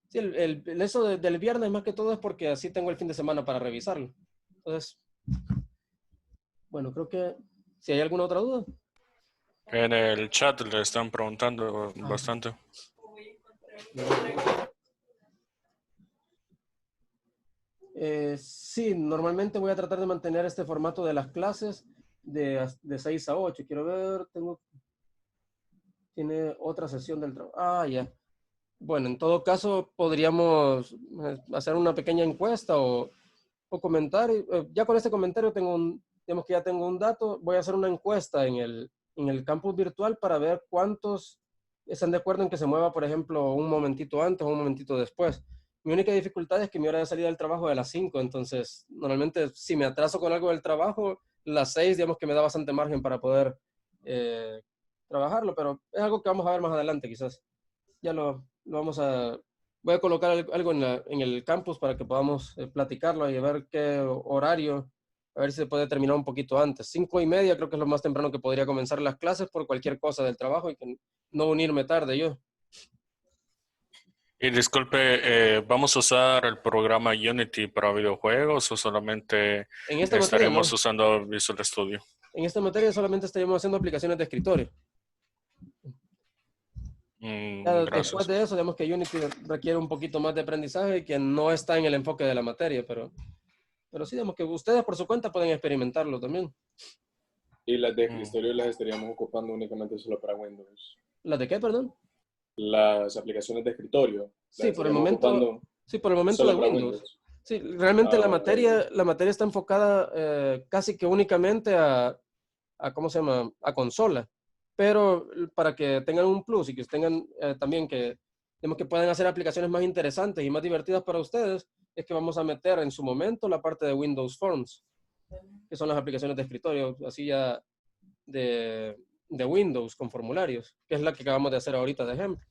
Sí, eso del viernes más que todo es porque así tengo el fin de semana para revisarlo. Entonces, bueno, creo que si hay alguna otra duda. En el chat le están preguntando bastante. Sí, normalmente voy a tratar de mantener este formato de las clases de 6 a 8. Quiero ver, tiene otra sesión del trabajo. Ah, ya. Bueno, en todo caso, podríamos hacer una pequeña encuesta o comentar. Ya con este comentario digamos que ya tengo un dato. Voy a hacer una encuesta en el campus virtual para ver cuántos están de acuerdo en que se mueva, por ejemplo, un momentito antes o un momentito después. Mi única dificultad es que mi hora de salida del trabajo es a las 5, entonces normalmente si me atraso con algo del trabajo, las 6, digamos que me da bastante margen para poder trabajarlo, pero es algo que vamos a ver más adelante quizás. Ya lo voy a colocar algo en el campus para que podamos platicarlo y ver qué horario, a ver si se puede terminar un poquito antes. 5:30 creo que es lo más temprano que podría comenzar las clases por cualquier cosa del trabajo y que no unirme tarde yo. Y disculpe, ¿vamos a usar el programa Unity para videojuegos o solamente En esta materia no. estaremos usando Visual Studio? En esta materia solamente estaríamos haciendo aplicaciones de escritorio. Ya después de eso, digamos que Unity requiere un poquito más de aprendizaje que no está en el enfoque de la materia, pero sí, digamos que ustedes por su cuenta pueden experimentarlo también. Y las de escritorio las estaríamos ocupando únicamente solo para Windows. ¿Las de qué, perdón? Las aplicaciones de escritorio. Sí, por el momento de Windows. Sí, realmente la materia está enfocada casi que únicamente a ¿cómo se llama? A consola. Pero para que tengan un plus y que tengan también digamos que puedan hacer aplicaciones más interesantes y más divertidas para ustedes, es que vamos a meter en su momento la parte de Windows Forms, que son las aplicaciones de escritorio, así ya de Windows con formularios, que es la que acabamos de hacer ahorita de ejemplo.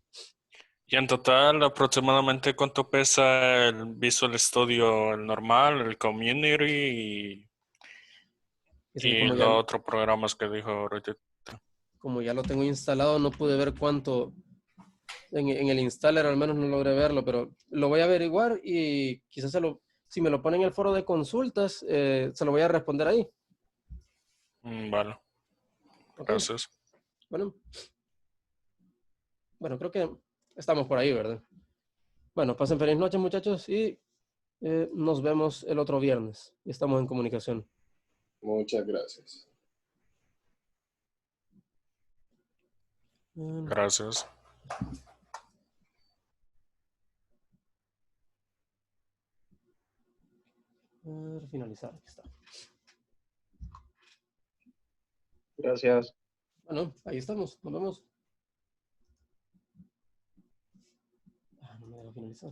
Y en total, aproximadamente, ¿cuánto pesa el Visual Studio, el normal, el Community y los otros programas que dijo ahorita? Como ya lo tengo instalado, no pude ver cuánto en el installer, al menos no logré verlo, pero lo voy a averiguar y quizás si me lo ponen en el foro de consultas, se lo voy a responder ahí. Vale. Gracias. Bueno, creo que estamos por ahí, ¿verdad? Bueno, pasen feliz noche, muchachos, y nos vemos el otro viernes. Estamos en comunicación. Muchas gracias. Gracias. Finalizar, aquí está. Gracias. Bueno, ahí estamos. Nos vemos. No me deja finalizar.